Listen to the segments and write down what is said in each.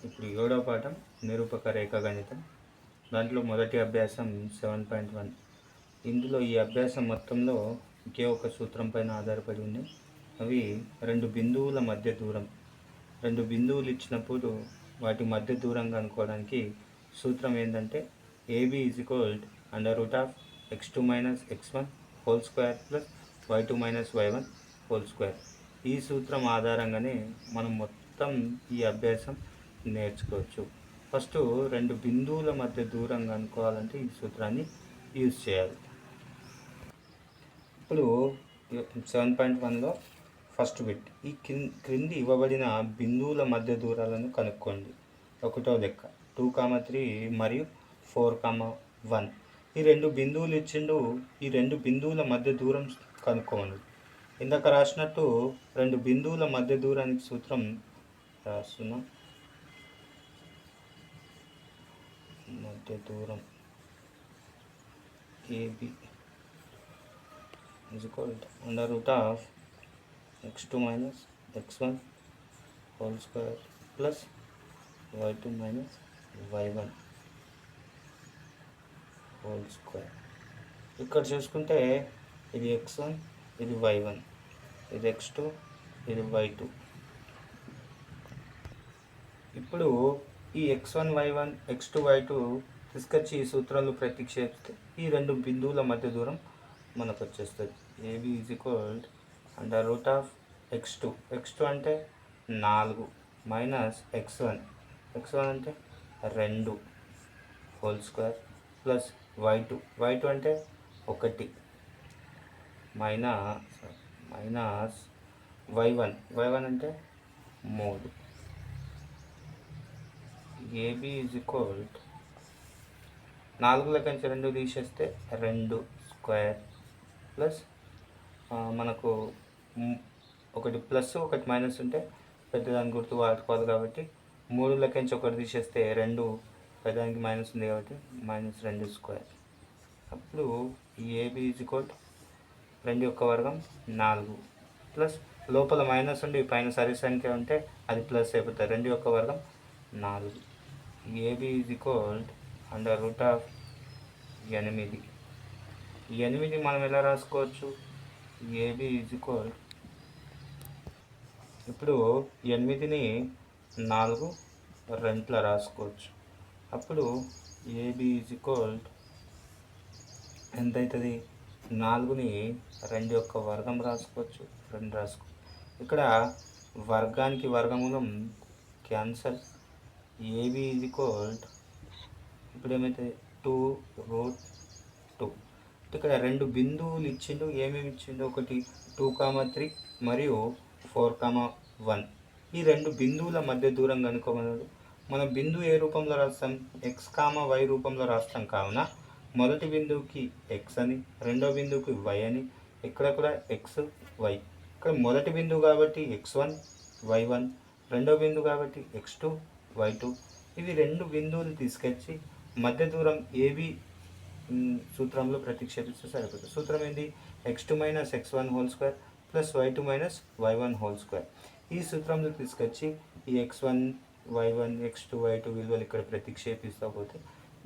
ఇప్పుడు 7వ పాఠం నిరూపక రేఖాగణితం. దాంట్లో మొదటి అభ్యాసం 7.1. ఇందులో ఈ అభ్యాసం మొత్తంలో ఒకే ఒక సూత్రం పైన ఆధారపడి ఉంది. అవి రెండు బిందువుల మధ్య దూరం. రెండు బిందువులు ఇచ్చినప్పుడు వాటి మధ్య దూరం కనుక్కోవడానికి సూత్రం ఏంటంటే AB is equal √(x2 - x1) whole square plus y2 - y1 whole square. ఈ సూత్రం ఆధారంగానే మనం మొత్తం ఈ అభ్యాసం నేర్చుకోవచ్చు. ఫస్ట్ రెండు బిందువుల మధ్య దూరం కనుక్కోవాలంటే ఈ సూత్రాన్ని యూజ్ చేయాలి. ఇప్పుడు 7.1లో ఫస్ట్ బిట్, ఈ క్రింది ఇవ్వబడిన బిందువుల మధ్య దూరాలను కనుక్కోండి. ఒకటో లెక్క 2, 3 మరియు 4, 1. ఈ రెండు బిందువులు ఇచ్చిండు. ఈ రెండు బిందువుల మధ్య దూరం కనుక్కోండి. ఇందాక రాసినట్టు రెండు బిందువుల మధ్య దూరానికి సూత్రం రాస్తున్నాం. మధ్య దూరం AB is equal to √(x2 - x1) whole square plus y2 - y1 whole square. ఇక్కడ చూసుకుంటే ఇది x1, ఇది y1, ఇది x2, ఇది y2. ఇప్పుడు ఈ x1, y1, x2, y2 తీసుకొచ్చి ఈ సూత్రంలో ప్రతిక్షేపిస్తే ఈ రెండు బిందువుల మధ్య దూరం మనకు వచ్చేస్తుంది. AB is equal √(x2). x2 అంటే 4 మైనస్ x1 అంటే 2 హోల్ స్క్వేర్ ప్లస్ y2 అంటే 1 మైనస్ y1 అంటే 3. ఏబి ఈజ్ ఈక్వల్ 4 లెక్క నుంచి 2 తీసేస్తే 2 స్క్వేర్ ప్లస్ మనకు ఒకటి ప్లస్ ఒకటి మైనస్ ఉంటే పెద్దదాని గుర్తు వాడుకోవాలి కాబట్టి 3 లెక్క నుంచి 1 తీసేస్తే 2, పెద్దదానికి మైనస్ ఉంది కాబట్టి -2 స్క్వేర్. అప్పుడు ఏబి ఈజ్ ఈక్వల్ 2 యొక్క వర్గం 4 ప్లస్ లోపల మైనస్ ఉండి పైన సరి సంఖ్య ఉంటే అది ప్లస్ అయిపోతుంది. 2 యొక్క వర్గం 4. AB is equal √8. ఈ 8 మనం ఎలా రాసుకోవచ్చు? ఏబి ఈజ్ ఈక్వల్, ఇప్పుడు 8ని 4 రెంట్లా రాసుకోవచ్చు. అప్పుడు ఏబి ఈజ్ ఈక్వల్ ఎంత అవుతుంది? 4ని 2 యొక్క వర్గం రాసుకోవచ్చు, 2 రాసుకోవచ్చు. ఇక్కడ వర్గానికి వర్గమూలం క్యాన్సల్. ఏబి ఈజ్ ఈక్వల్ ఇప్పుడు ఏమవుతుంది? 2√2. ఇక్కడ రెండు బిందువులు ఇచ్చిండు. ఏమేమి ఇచ్చిండు? ఒకటి 2, 3 మరియు 4, 1. ఈ రెండు బిందువుల మధ్య దూరం కనుక్కోమన్నాడు. మనం బిందువు ఏ రూపంలో రాస్తాం? x, y రూపంలో రాస్తాం. కావున మొదటి బిందువుకి x అని, రెండో బిందువుకి y అని, ఇక్కడ కూడా x, y. ఇక్కడ మొదటి బిందువు కాబట్టి x1, y1, రెండో బిందువు కాబట్టి x2, y2. ఇవి రెండు బిందువులు తీసుకొచ్చి మధ్య దూరం AB సూత్రంలో ప్రతిక్షేపిస్తే సరిపోతుంది. సూత్రం ఏంటి? x2 - x1 whole square plus y2 - y1 whole square. ఈ సూత్రంలో తీసుకొచ్చి ఈ x1, y1, x2, y2 విలువలు ఇక్కడ ప్రతిక్షేపిస్తూ పోతే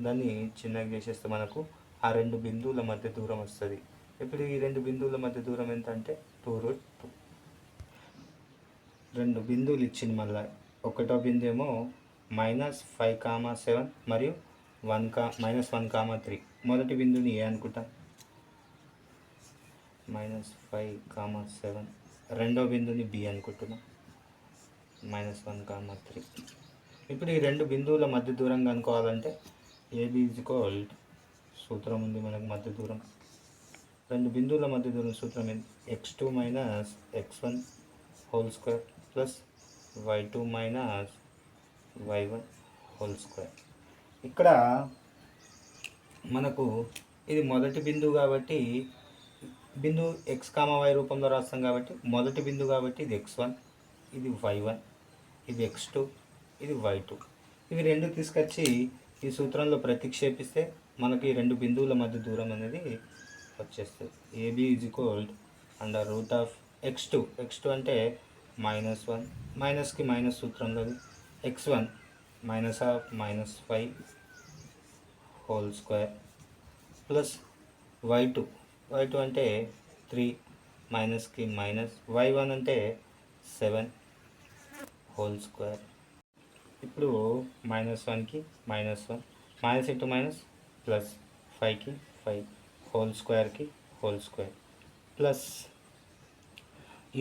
దాన్ని చిన్నగా చేసేస్తే మనకు ఆ రెండు బిందువుల మధ్య దూరం వస్తుంది. ఇప్పుడు ఈ రెండు బిందువుల మధ్య దూరం ఎంత అంటే 2√2. రెండు బిందువులు ఇచ్చింది. మళ్ళీ ఒకటో బిందు ఏమో -5, 7 మరియు -1, 3. మొదటి బిందువుని ఏ అనుకుంటాం? -5, 7. రెండో బిందువుని బి అనుకుంటున్నాం, -1, 3. ఇప్పుడు ఈ రెండు బిందువుల మధ్య దూరం కనుక్కోవాలంటే ఏబి ఈజ్ ఈక్వల్, సూత్రం ఉంది మనకు మధ్య దూరం. రెండు బిందువుల మధ్య దూరం సూత్రం ఏంటి? x2 - x1 whole square plus y2 - y1 whole square. ఇక్కడ మనకు ఇది మొదటి బిందువు కాబట్టి బిందువు x, y రూపంలో రాస్తాం కాబట్టి మొదటి బిందువు కాబట్టి ఇది x1, ఇది y1, ఇది x2, ఇది y2. ఇవి రెండు తీసుకొచ్చి ఈ సూత్రంలో ప్రతిక్షేపిస్తే మనకి రెండు బిందువుల మధ్య దూరం అనేది వచ్చేస్తుంది. AB is equal √(x2). x2 అంటే -1, మైనస్కి మైనస్ సూత్రంలో x1 minus of -5 whole square plus y2 అంటే 3 మైనస్కి మైనస్ y1 అంటే 7 హోల్ స్క్వేర్. ఇప్పుడు -1కి -1 మైనస్ ఇంటూ మైనస్ ప్లస్ 5కి 5 హోల్ స్క్వేర్కి హోల్ స్క్వేర్ ప్లస్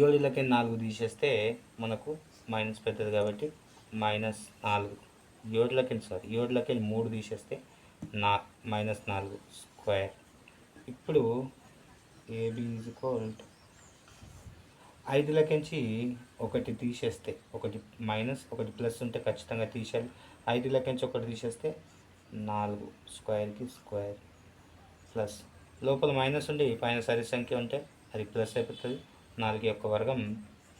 7 4 తీసేస్తే మనకు మైనస్ పెద్దది కాబట్టి -4 7 3 తీసేస్తే -4 స్క్వేర్. ఇప్పుడు ఏబి ఈజ్ ఈక్వల్ 5 ఒకటి తీసేస్తే ఒకటి మైనస్ ఒకటి ప్లస్ ఉంటే ఖచ్చితంగా తీసేయాలి. 5 ఒకటి తీసేస్తే 4 స్క్వేర్కి స్క్వేర్ ప్లస్ లోపల మైనస్ ఉండి పైన సరి సంఖ్య ఉంటే అది ప్లస్ అయిపోతుంది. 4 యొక్క వర్గం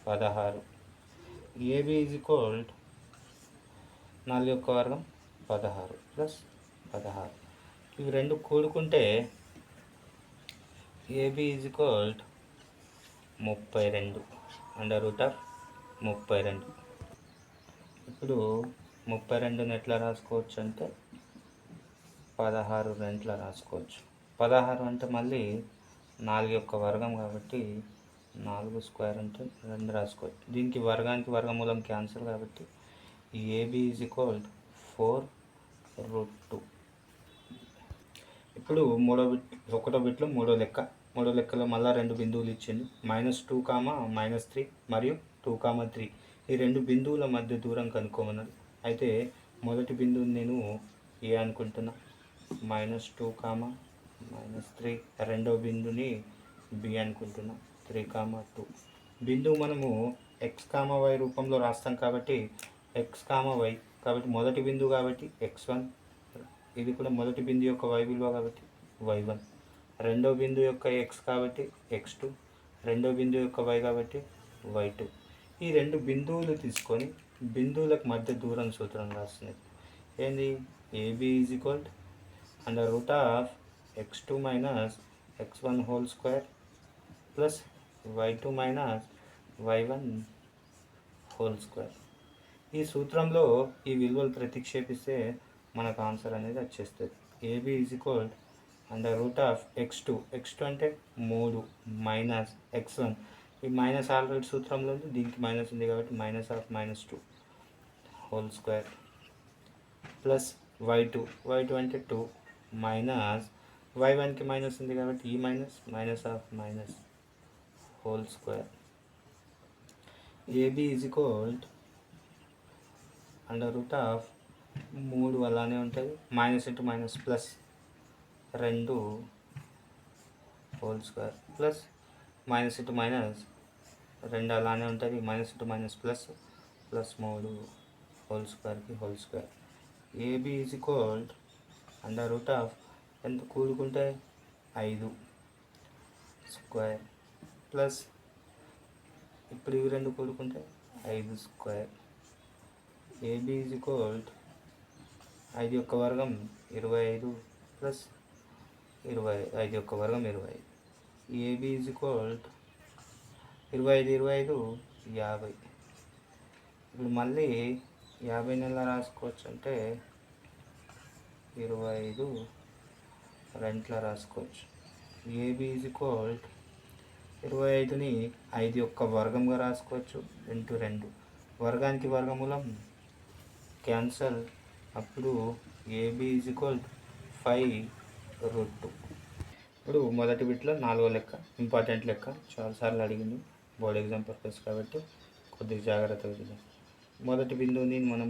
16. ఏబి ఈజ్ ఈక్వల్ 4 యొక్క వర్గం 16 ప్లస్ 16. ఇవి రెండు కూడుకుంటే ఏబి ఈజ్ ఈక్వల్ 32 √32. ఇప్పుడు 32ని ఎట్లా రాసుకోవచ్చు అంటే 16 రెంట్లా రాసుకోవచ్చు. 16 అంటే మళ్ళీ 4 యొక్క వర్గం కాబట్టి 4 స్క్వేర్ అంటే 2 రాసుకోవచ్చు. దీనికి వర్గానికి వర్గమూలం క్యాన్సల్ కాబట్టి ఏబి ఈజ్ ఈక్వల్ 4√2. ఇప్పుడు ఒకటో బిట్లో మూడో లెక్కలో మళ్ళీ 2 బిందువులు ఇచ్చింది. -2, -3 మరియు 2, 3 ఈ 2 బిందువుల మధ్య దూరం కనుక్కోమన్నది. అయితే మొదటి బిందువుని నేను ఏ అనుకుంటున్నా, -2, -3. రెండో బిందుని బి అనుకుంటున్నా, 3, 2. బిందువు మనము x, y రూపంలో రాస్తాం కాబట్టి x, y కాబట్టి మొదటి బిందువు కాబట్టి x1, ఇది కూడా మొదటి బిందువు యొక్క y విలువ కాబట్టి y1, రెండో బిందువు యొక్క x కాబట్టి x2, రెండో బిందువు యొక్క y కాబట్టి y2. ఈ 2 బిందువులు తీసుకొని బిందువులకు మధ్య దూరం సూత్రం రాస్తున్నది. ఏంది? AB is equal √x2 - x1 whole square plus y2 - y1 whole square. ఈ సూత్రంలో ఈ విలువలు ప్రతిక్షేపిస్తే మనకు ఆన్సర్ అనేది వచ్చేస్తుంది. ఏబి ఈజ్ ఈక్వల్ √x2 అంటే 3 మైనస్ x1, ఈ మైనస్ ఆల్రెడీ సూత్రంలో ఉంది, దీనికి మైనస్ ఉంది కాబట్టి -2 హోల్ స్క్వేర్ ప్లస్ y2 అంటే 2 మైనస్ y1కి మైనస్ ఉంది కాబట్టి ఈ minus whole square. AB is equal √3 అలానే ఉంటుంది, minus into minus plus 2 whole square plus minus into minus 2 అలానే ఉంటుంది, minus into minus plus 3 whole స్క్వేర్కి whole square. AB is equal ఎంత కూడుకుంటే 5 స్క్వేర్ ప్లస్ ఇప్పుడు ఇవి 2 కూడుకుంటే 5 స్క్వేర్. ఏబి ఈజ్ ఈక్వల్ 5 యొక్క వర్గం 25 ప్లస్ 5 యొక్క వర్గం 25. AB is equal 25 50. ఇప్పుడు మళ్ళీ 50ని ఎలా రాసుకోవచ్చు అంటే 25 రెంట్లా రాసుకోవచ్చు. ఏబి ఈజ్ ఈక్వల్ 25ని 5 యొక్క వర్గంగా రాసుకోవచ్చు ఇంటూ 2, వర్గానికి వర్గమూలం క్యాన్సల్. అప్పుడు ఏబి ఈజ్ ఈక్వల్ 5√2. ఇప్పుడు మొదటి బిట్లో 4వ లెక్క, ఇంపార్టెంట్ లెక్క, చాలాసార్లు అడిగింది బోర్డ్ ఎగ్జామ్ పర్పస్ కాబట్టి కొద్దిగా జాగ్రత్తగా చూద్దాం. మొదటి బిందువుని మనం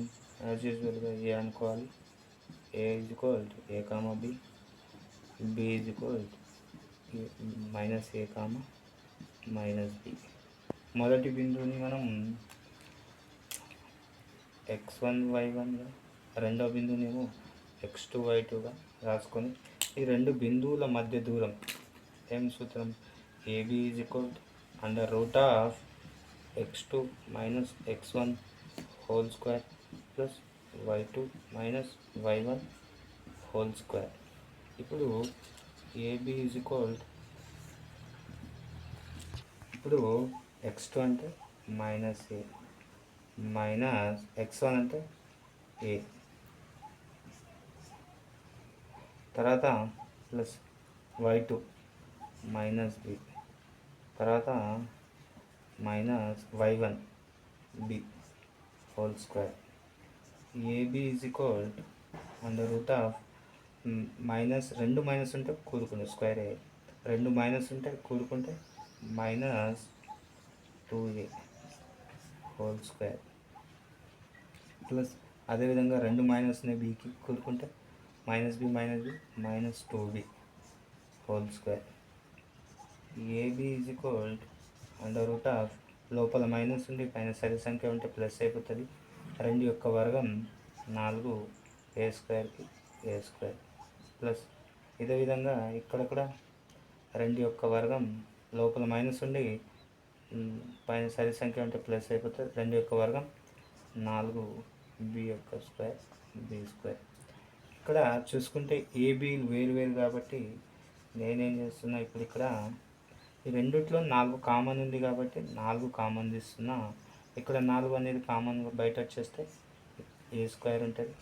యాజ్ యూజువల్గా ఏ అనుకోవాలి. A is equal a, b, b is equal -a, -b. మొదటి బిందువుని మనం x1, y1గా, రెండో బిందువునేమో x2, y2గా రాసుకొని ఈ 2 బిందువుల మధ్య దూరం ఏం సూత్రం, AB is equal √x2 - x1 whole square plus y2 - y1 whole square. ఇప్పుడు ఏబి ఈజ్ ఈక్వల్ ఇప్పుడు x2 అంటే -a మైనస్ x1 అంటే ఏ, తర్వాత ప్లస్ y2 మైనస్ బి, తర్వాత minus y1 B whole square. AB is equal under root of minus, రెండు మైనస్ ఉంటే కూడుకుంటే స్క్వేర్ ఏ, రెండు మైనస్ ఉంటే కూడుకుంటే minus 2a whole square plus అదేవిధంగా రెండు మైనస్ని బీకి కూడుకుంటే minus B minus 2b whole square. AB is equal under root of, లోపల మైనస్ ఉండి పైన సరి సంఖ్య ఉంటే ప్లస్ అయిపోతుంది, 2 యొక్క వర్గం 4 ఏ స్క్వేర్కి ఏ స్క్వేర్ ప్లస్ ఇదే విధంగా ఇక్కడ కూడా 2 యొక్క వర్గం, లోపల మైనస్ ఉండి పైన సరి సంఖ్య ఉంటే ప్లస్ అయిపోతుంది, 2 యొక్క వర్గం 4 బి యొక్క స్క్వేర్ బి స్క్వేర్. ఇక్కడ చూసుకుంటే ఏబీలు వేరు వేరు కాబట్టి నేనేం చేస్తున్నా, ఇప్పుడు ఇక్కడ ఈ రెండిట్లో 4 కామన్ ఉంది కాబట్టి 4 కామన్ తీస్తున్నా. ఇక్కడ 4 అనేది కామన్ బయట వచ్చేస్తే ఏ స్క్వేర్ ఉంటుంది,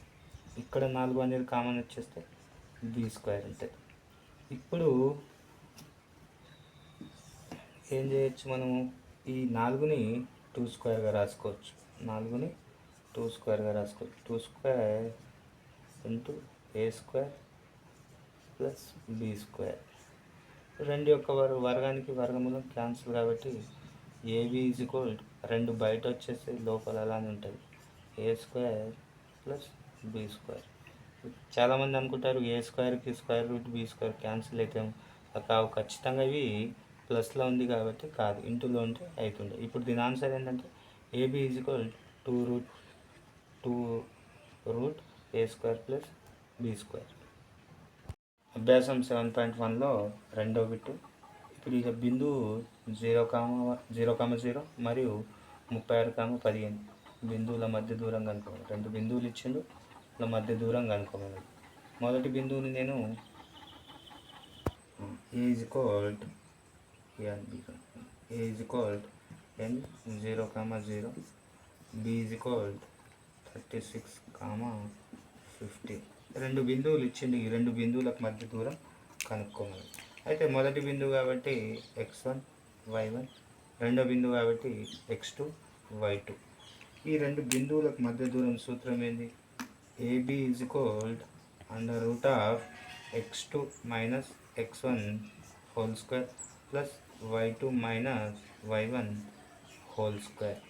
ఇక్కడ 4 అనేది కామన్ వచ్చేస్తే బి స్క్వేర్ ఉంటుంది. ఇప్పుడు ఏం చేయొచ్చు, మనము ఈ 4ని 2 స్క్వేర్గా రాసుకోవచ్చు, 4ని 2 స్క్వేర్గా రాసుకోవచ్చు. 2 స్క్వేర్ ఇంటూ ఏ స్క్వేర్ ప్లస్ బి స్క్వేర్. 2 యొక్క వర్గానికి వర్గమూలం క్యాన్సిల్ కాబట్టి ఏబి ఈజ్ ఈక్వల్, 2 బయట వచ్చేసి లోపల అలానే ఉంటుంది, A square plus B square. చాలామంది అనుకుంటారు ఏ స్క్వేర్కి square root B square cancel అయితే కావు, ఖచ్చితంగా ఇవి ప్లస్లో ఉంది కాబట్టి కాదు, ఇంటూలో ఉంటే అవుతుండే. ఇప్పుడు దీని ఆన్సర్ ఏంటంటే AB is equal 2 root A square plus B square. అభ్యాసం 7.1లో రెండో బిట్టు. ఇప్పుడు ఇక బిందువు 0,0 మరియు 36,15 బిందువుల మధ్య దూరం కనుక్కోవాలి. 2 బిందువులు ఇచ్చిండు, వాళ్ళ మధ్య దూరం కనుక్కోవాలి. మొదటి బిందువుని నేను A is equal n 0,0, b is equal 36,50. 2 బిందువులు ఇచ్చిండు, ఈ 2 బిందువులకు మధ్య దూరం కనుక్కోవాలి. అయితే మొదటి బిందువు కాబట్టి x1 y1, రెండో బిందువు కాబట్టి x2 y2. ఈ 2 బిందువులకు మధ్య దూరం సూత్రం ఏంది, AB is equal under root of x2 minus x1 whole square plus y2 minus y1 whole square.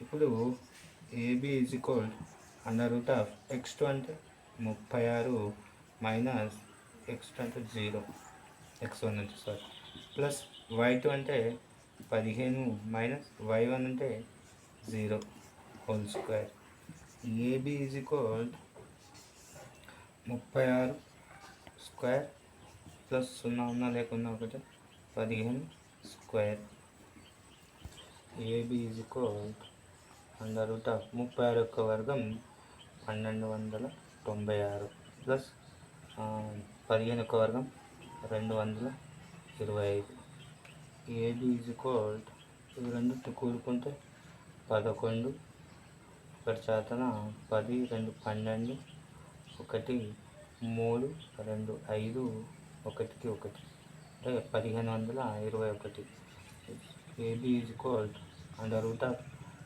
ఇప్పుడు AB is equal under root of x2 అంటే 36 మైనస్ x2 అంటే 0, x1 అంటే సారీ, ప్లస్ y2 అంటే 15 మైనస్ y1 అంటే 0 whole square. AB is equal 36 square plus 0 ఉన్నా లేకున్నా ఒకటి 15 square. AB is equal under root of 36 యొక్క వర్గం 1296 ప్లస్ 15 యొక్క వర్గం 225. ఏబి ఈజ్ ఈక్వల్, ఇవి రెండింటిని కూడుకుంటే 11, ఒకటి శాతం 10, 2 12, 1 3, 2 5, 1కి 1 అంటే 1521. AB is equal under root of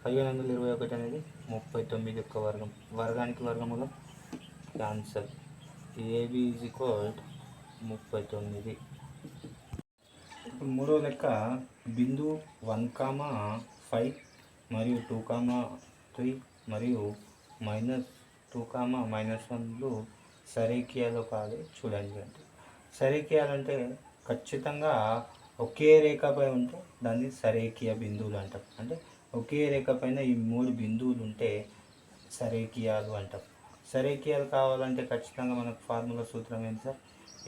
1521 అనేది 39 యొక్క వర్గం, వర్గానికి వర్గమూలం క్యాన్సల్. AB is equal 39. ఇప్పుడు మూడో లెక్క, బిందువు 1,5 మరియు 2,3 మరియు -2,-1లు సరేఖీయాలో కాదు చూడండి. అంటే సరేఖీయాలంటే ఖచ్చితంగా ఒకే రేఖపై ఉంటే దాన్ని సరేఖీయ బిందువులు అంటాం. అంటే ఒకే రేఖ పైన ఈ 3 బిందువులు ఉంటే సరేఖీయాలు అంటాం. సరేఖీయాలు కావాలంటే ఖచ్చితంగా మనకు ఫార్ములా సూత్రం ఏంటి sir,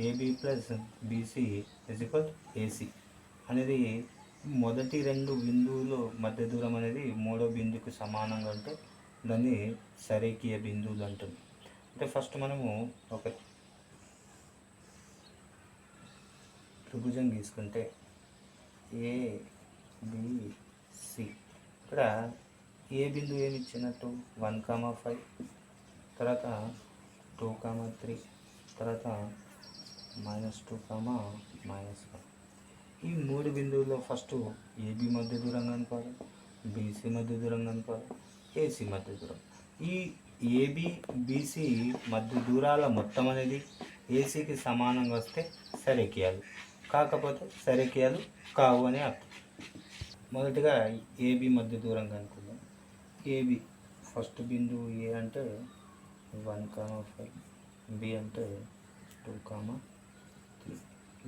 AB plus BC is equal AC అనేది మొదటి 2 బిందువులు మధ్య దూరం అనేది మూడో బిందువుకి సమానంగా ఉంటే దాన్ని సరేఖీయ బిందువులు అంటుంది. అంటే ఫస్ట్ మనము ఒక త్రిభుజం గీసుకుంటే ఏబిసి, ఇక్కడ ఏ బిందువు ఏమి ఇచ్చినట్టు 1,5, తర్వాత 2, 3, తర్వాత -2, -1. ఈ 3 బిందువుల్లో ఫస్ట్ ఏబి మధ్య దూరం కనుక్కోవాలి, బీసీ మధ్య దూరం కనుక్కోవాలి, ఏసీ మధ్య దూరం. ఈ ఏబి బీసీ మధ్య దూరాల మొత్తం అనేది ఏసీకి సమానంగా వస్తే సరేకియాలు, కాకపోతే సరేకియాలు కావు అని అర్థం. మొదటిగా ఏబి మధ్య దూరం కనుక్కుందాం. ఏబి ఫస్ట్ బిందువు ఏ అంటే 1, 5, బి అంటే 2, 3.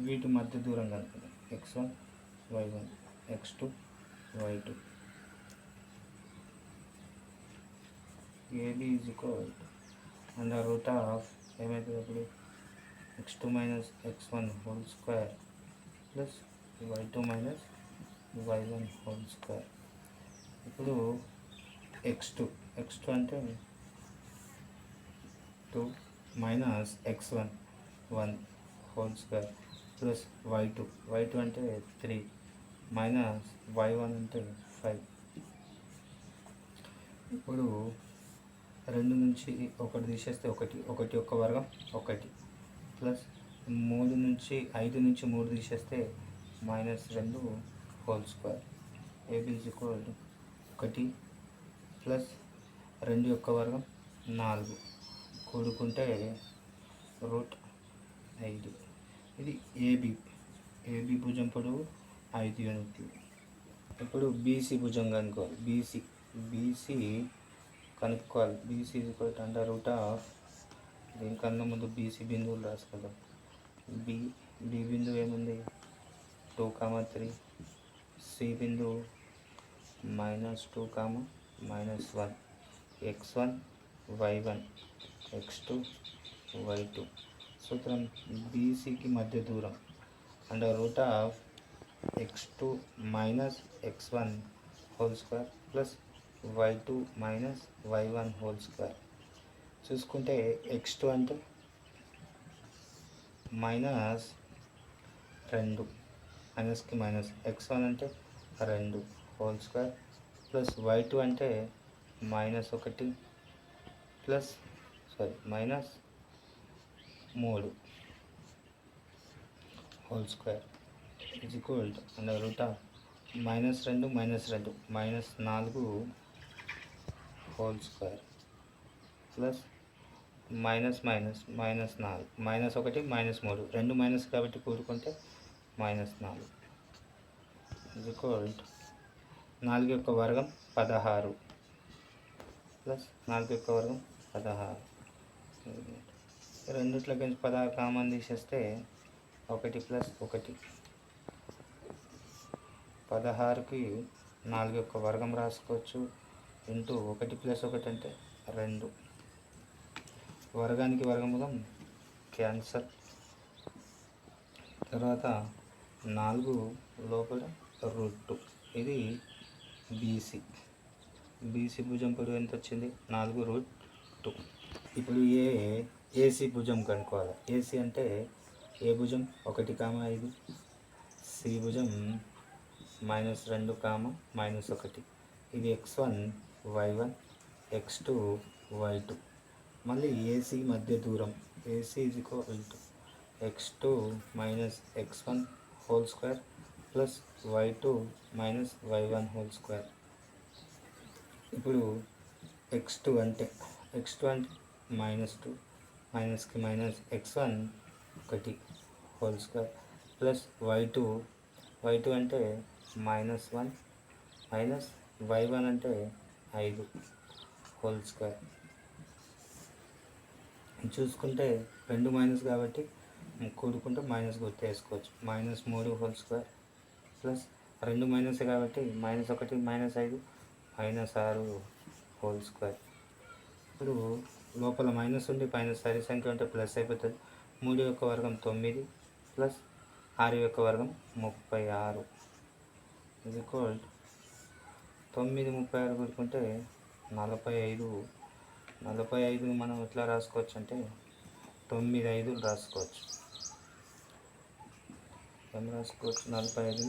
వీటి మధ్య దూరం కనుక్కుందాం. x1, y1, x2, y2. AB is equal under root of ఏమైతుంది అప్పుడు x2 minus x1 whole square plus y2 minus y1 whole square. ఇప్పుడు x2 అంటే 2 minus x1 1 whole square plus y2 అంటే 3 మైనస్ y1 అంటే 5. ఇప్పుడు 2 నుంచి 1 తీసేస్తే 1 యొక్క వర్గం 1 ప్లస్ 5 నుంచి 3 తీసేస్తే -2 whole square. AB is equal 1 plus 2 యొక్క వర్గం 4 కూడుకుంటే √5. ఇది ఏబి భుజం పొడవు 5 యూనిట్లు. ఇప్పుడు బీసీ భుజం కనుక్కోవాలి. బీసీ కనుక్కోవాలి. BC equal under root of, దీనికన్నా ముందు బీసీ బిందువులు రాసుకుందాం. బి బిందువు ఏముంది 2, 3. సి బిందువు -2, -1. x1, y1, x2, y2. సూత్రం బీసీకి మధ్య దూరం under root of x2 minus x1 whole square plus y2 minus y1 whole square. చూసుకుంటే x2 అంటే -2, మైనస్కి మైనస్, x1 అంటే 2 హోల్ స్క్వేర్ ప్లస్ y2 అంటే -1 plus -3 whole square is equal to under root of -2 -4 whole square plus -4 -1 2 minus కాబట్టి కూడుకుంటే -4 is equal to 4 యొక్క వర్గం 16 plus 4 యొక్క వర్గం 16. రెండిట్లోకి 16 కామన్ తీసేస్తే 1 ప్లస్ 1, 16కి 4 యొక్క వర్గం రాసుకోవచ్చు ఇంటూ 1 ప్లస్ 1 అంటే 2. వర్గానికి వర్గములం క్యాన్సల్. తర్వాత 4 లోపల √2. ఇది బీసీ భుజం పొడవు ఎంత వచ్చింది 4√2. ఇప్పుడు ఏసీ భుజం కనుక్కోవాలి. ఏసీ అంటే ఏ భుజం 1, 5, సి భుజం -2, -1. ఇది x1, y1, x2, y2. మళ్ళీ ఏసీ మధ్య దూరం AC is equal to x2 minus x1 whole square plus y2 minus y1 whole square. ఇప్పుడు x2 అంటే -2, మైనస్కి minus, x1 1 whole square plus y2 అంటే -1 మైనస్ y1 అంటే 5 హోల్ స్క్వేర్. చూసుకుంటే 2 minus కాబట్టి కూడుకుంటే మైనస్ గుర్తు వేసుకోవచ్చు. -3 హోల్ స్క్వేర్ ప్లస్ 2 మైనస్ కాబట్టి -1 -5 -6 హోల్ స్క్వేర్. ఇప్పుడు లోపల మైనస్ ఉండి పైన సరి సంఖ్య ఉంటే ప్లస్ అయిపోతుంది. 3 యొక్క వర్గం 9 ప్లస్ 6 యొక్క వర్గం 36 ఈజ్ ఈక్వల్ 9 36 కూడుకుంటే 45. 45 మనం ఎట్లా రాసుకోవచ్చు అంటే 9 5 రాసుకోవచ్చు. ఏం రాసుకోవచ్చు 45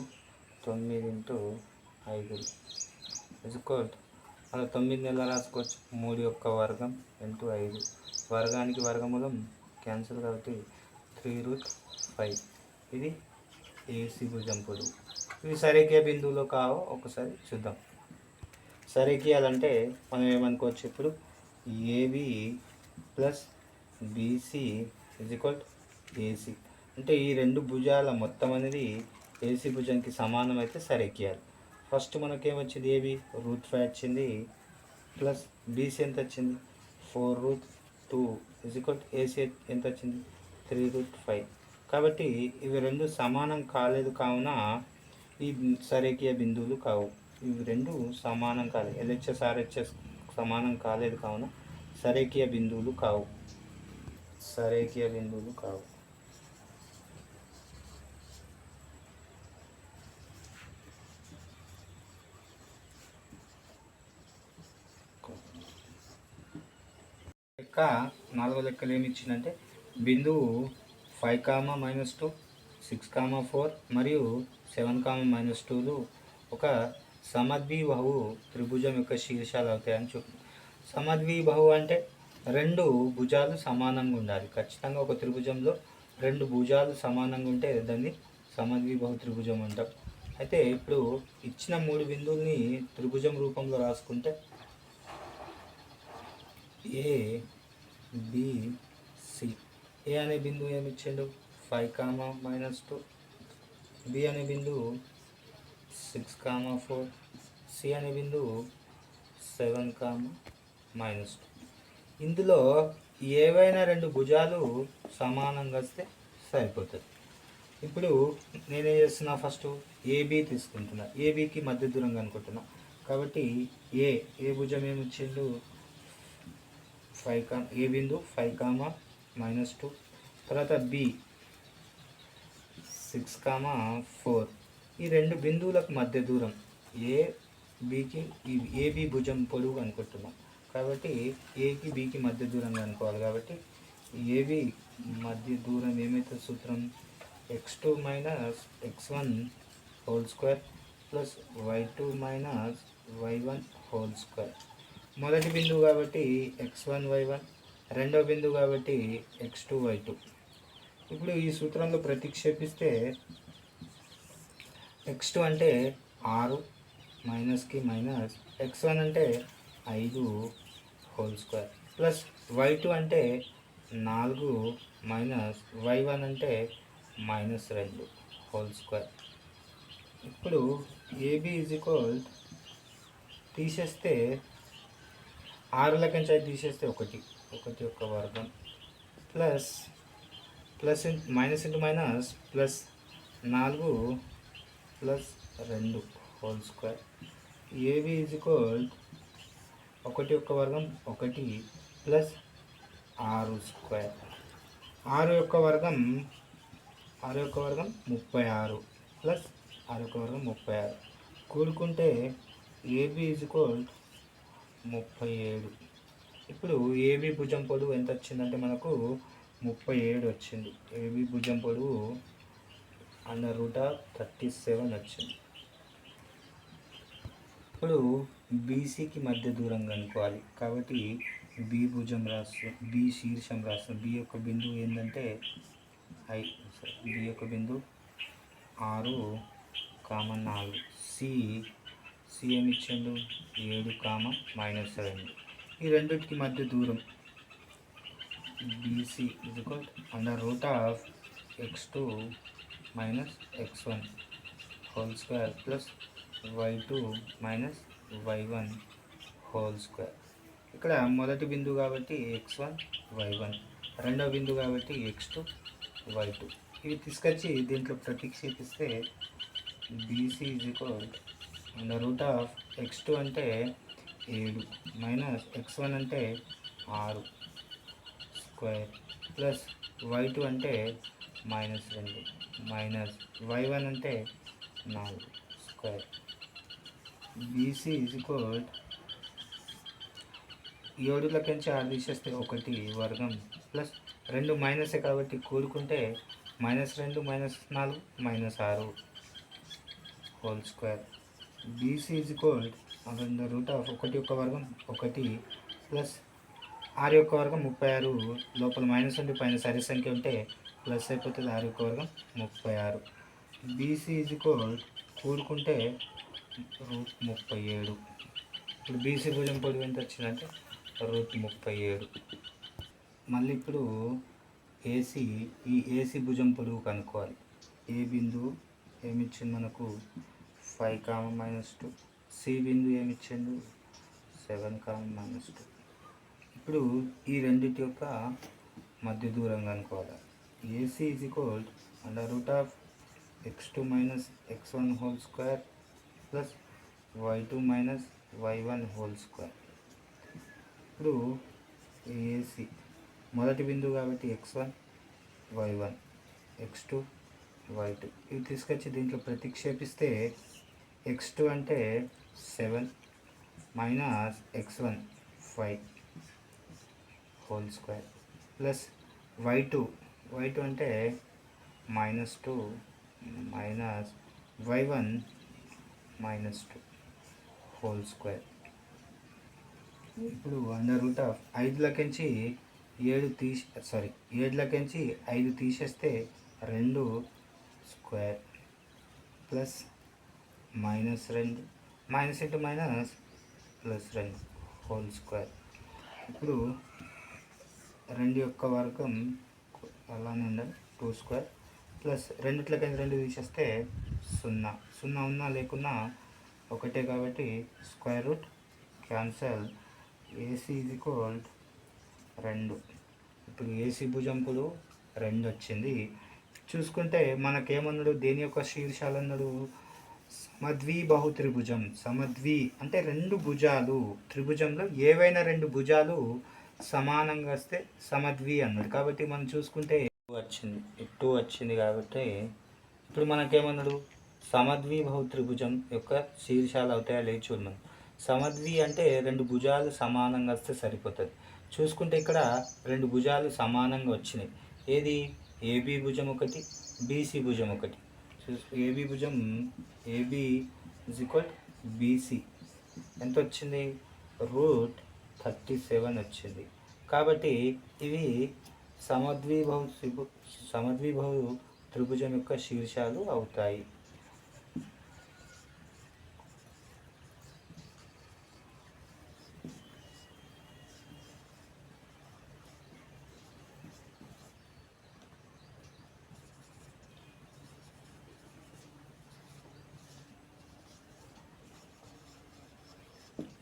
9 × 5 ఈజ్ ఈక్వల్ అలా 9 ఎలా రాసుకోవచ్చు? 3 యొక్క వర్గం ఇంటూ 5, వర్గానికి వర్గమూలం క్యాన్సిల్ కాబట్టి 3√5. ఇది ఏసీ భుజం పొడవు. ఇవి సరేఖీయ బిందువులో కావో ఒకసారి చూద్దాం. సరేఖీయాలంటే మనం ఏమనుకోవచ్చు ఇప్పుడు? AB plus BC is equal AC. అంటే ఈ రెండు భుజాల మొత్తం అనేది ఏసీ భుజంకి సమానం అయితే సరేఖీయాలు. ఫస్ట్ మనకేమొచ్చింది? ఏబి √5 వచ్చింది, ప్లస్ బీసీ ఎంత వచ్చింది? 4√2 ఇజ్ ఈక్వల్ ఏసీ ఎంత వచ్చింది? 3√5. కాబట్టి ఇవి రెండు సమానం కాలేదు కావున ఈ సరేఖీయ బిందువులు కావు. ఇవి రెండు సమానం కాలేదు, ఎల్హెచ్ఎస్ ఆర్హెచ్ఎస్ సమానం కాలేదు కావున సరేఖీయ బిందువులు కావు. సరేఖీయ బిందువులు కావు. లెక్క 4వ లెక్కలు ఏమి ఇచ్చిందంటే బిందువు 5, -2, 6, 4 మరియు 7, -2లు ఒక సమద్విబాహు త్రిభుజం యొక్క శీర్షాలు అవుతాయని చూపు. సమద్విబాహు అంటే రెండు భుజాలు సమానంగా ఉండాలి. ఖచ్చితంగా ఒక త్రిభుజంలో రెండు భుజాలు సమానంగా ఉంటే దాన్ని సమద్విబాహు త్రిభుజం అంటాం. అయితే ఇప్పుడు ఇచ్చిన 3 బిందువుల్ని త్రిభుజం రూపంలో రాసుకుంటే ఏ బి సి. ఏ అనే బిందువు ఏమి ఇచ్చిండు? 5, -2. బి అనే బిందువు 6, 4. సి అనే బిందువు 7, -2. ఇందులో ఏవైనా రెండు భుజాలు సమానంగా వస్తే సరిపోతుంది. ఇప్పుడు నేనేం చేస్తున్నా? ఫస్ట్ ఏబి తీసుకుంటున్నా, ఏబికి మధ్య దూరం కనుక్కుంటున్నా. కాబట్టి ఏ భుజం ఏమి ఇచ్చిండు? 5, ఏ బిందువు 5, -2. తర్వాత బి 6, 4. ఈ రెండు బిందువులకు మధ్య దూరం ఏబికి ఏబి భుజం పొడవు అనుకుంటున్నాం. కాబట్టి ఏకి బికి మధ్య దూరం అనుకోవాలి. కాబట్టి ఏబి మధ్య దూరం ఏమైతే సూత్రం? x2 - x1 whole square plus y2 - y1 whole square. మొదటి బిందువు కాబట్టి x1 y1, రెండవ బిందువు కాబట్టి x2 y2. ఇప్పుడు ఈ సూత్రంలో ప్రతిక్షేపిస్తే x2 అంటే 6 మైనస్కి మైనస్, x1 అంటే 5 హోల్ స్క్వేర్ ప్లస్ y2 అంటే 4 మైనస్ y1 అంటే -2 హోల్ స్క్వేర్. ఇప్పుడు ఏబి ఈజ్ ఈక్వల్ తీసేస్తే 6 నుంచి తీసేస్తే 1 యొక్క వర్గం plus minus into minus plus 4 plus 2 whole square. AB is equal 1 యొక్క వర్గం 1 ప్లస్ 6 స్క్వేర్. 6 యొక్క వర్గం 36 ప్లస్ 6 యొక్క వర్గం 36. కూడుకుంటే ఏబి ఈజ్ ఈక్వల్ 37. ఇప్పుడు ఏబి భుజం పొడవు ఎంత వచ్చిందంటే మనకు 37 వచ్చింది. ఏబి భుజం పొడవు √37 వచ్చింది. ఇప్పుడు బీసీకి మధ్య దూరం కనుక్కోవాలి. కాబట్టి బి భుజం రాస్తాం, బి శీర్షం రాస్తాం. బి యొక్క బిందువు ఏంటంటే బి యొక్క బిందువు 6, 4. సి ఏమి ఇచ్చిండు? 7, -2. ఈ రెండింటికి మధ్య దూరం BC is equal √x2 - x1 whole square plus y2 - y1 whole square. ఇక్కడ మొదటి బిందువు కాబట్టి x1 y1, రెండవ బిందువు కాబట్టి x2 y2. ఇవి తీసుకొచ్చి దీంట్లో ప్రతిక్షేపిస్తే బీసీ ఈజ్ ఈక్వల్ √x2 అంటే 7 మైనస్ x1 అంటే 6 స్క్వేర్ ప్లస్ y2 అంటే -2 మైనస్ y1 అంటే 4 స్క్వేర్. బీసీ ఈజ్ ఈక్వల్ 7 6 తీసేస్తే 1 వర్గం ప్లస్ 2 మైనసే కాబట్టి కూడుకుంటే -2 -4 -6 whole square. BC is equal under root of 1 యొక్క వర్గం 1 ప్లస్ 6 యొక్క వర్గం 36, లోపల మైనస్ ఉండి పైన సరి సంఖ్య ఉంటే ప్లస్ అయిపోతుంది, 6 యొక్క వర్గం 36. బీసీ ఈజ్ ఈక్వల్ కూడుకుంటే రూట్ 37. ఇప్పుడు బీసీ భుజం పొడవు ఎంత వచ్చిందంటే రూట్ 37. మళ్ళీ ఇప్పుడు ఈ ఏసీ భుజం పొడవు కనుక్కోవాలి. ఏ బిందువు ఏమిచ్చింది మనకు 5, -2. సి బిందువు ఏమిచ్చిండు 7, -2. ఇప్పుడు ఈ రెండింటి యొక్క మధ్య దూరం కనుక్కోవాలి. AC is equal under root of x2 - x1 whole square plus y2 - y1 whole square. ఇప్పుడు ఏసీ మొదటి బిందువు కాబట్టి x1 y1 x2 y2 ఇవి తీసుకొచ్చి దీంట్లో ప్రతిక్షేపిస్తే x2 అంటే 7 -x1 5 whole square plus y2 అంటే -2 y1 -2 హోల్ స్క్వేర్. ఇప్పుడు అండర్ రూట్ ఆఫ్ 5 7 5 తీసేస్తే 2 square plus -2 minus into minus plus 2 whole square. ఇప్పుడు 2 యొక్క వర్గం అలానే ఉండాలి 2 స్క్వేర్ ప్లస్ 2 తీసేస్తే 0 ఉన్నా లేకున్నా ఒకటే కాబట్టి square root cancel. AC is equal 2. ఇప్పుడు ఏసీ భుజం పొడవు 2 వచ్చింది. చూసుకుంటే మనకేమన్నాడు, దేని యొక్క శీర్షాలు అన్నాడు, సమద్విబాహు త్రిభుజం. సమద్వి అంటే 2 భుజాలు, త్రిభుజంలో ఏవైనా 2 భుజాలు సమానంగా వస్తే సమద్వి అన్నాడు. కాబట్టి మనం చూసుకుంటే 2 వచ్చింది కాబట్టి ఇప్పుడు మనకేమన్నాడు, సమద్విబాహు త్రిభుజం యొక్క శీర్షాలు అవుతాయా లేదు చూద్దాం. సమద్వి అంటే 2 భుజాలు సమానంగా వస్తే సరిపోతుంది. చూసుకుంటే ఇక్కడ 2 భుజాలు సమానంగా వచ్చినాయి. ఏది, ఏబి భుజం ఒకటి, బీసీ భుజం ఒకటి. ఏబి భుజం ఏబి ఈజ్ ఈక్వల్ బీసీ ఎంత వచ్చింది, రూట్ 37 వచ్చింది. కాబట్టి ఇవి సమద్విబాహు త్రిభుజం యొక్క శీర్షాలు అవుతాయి.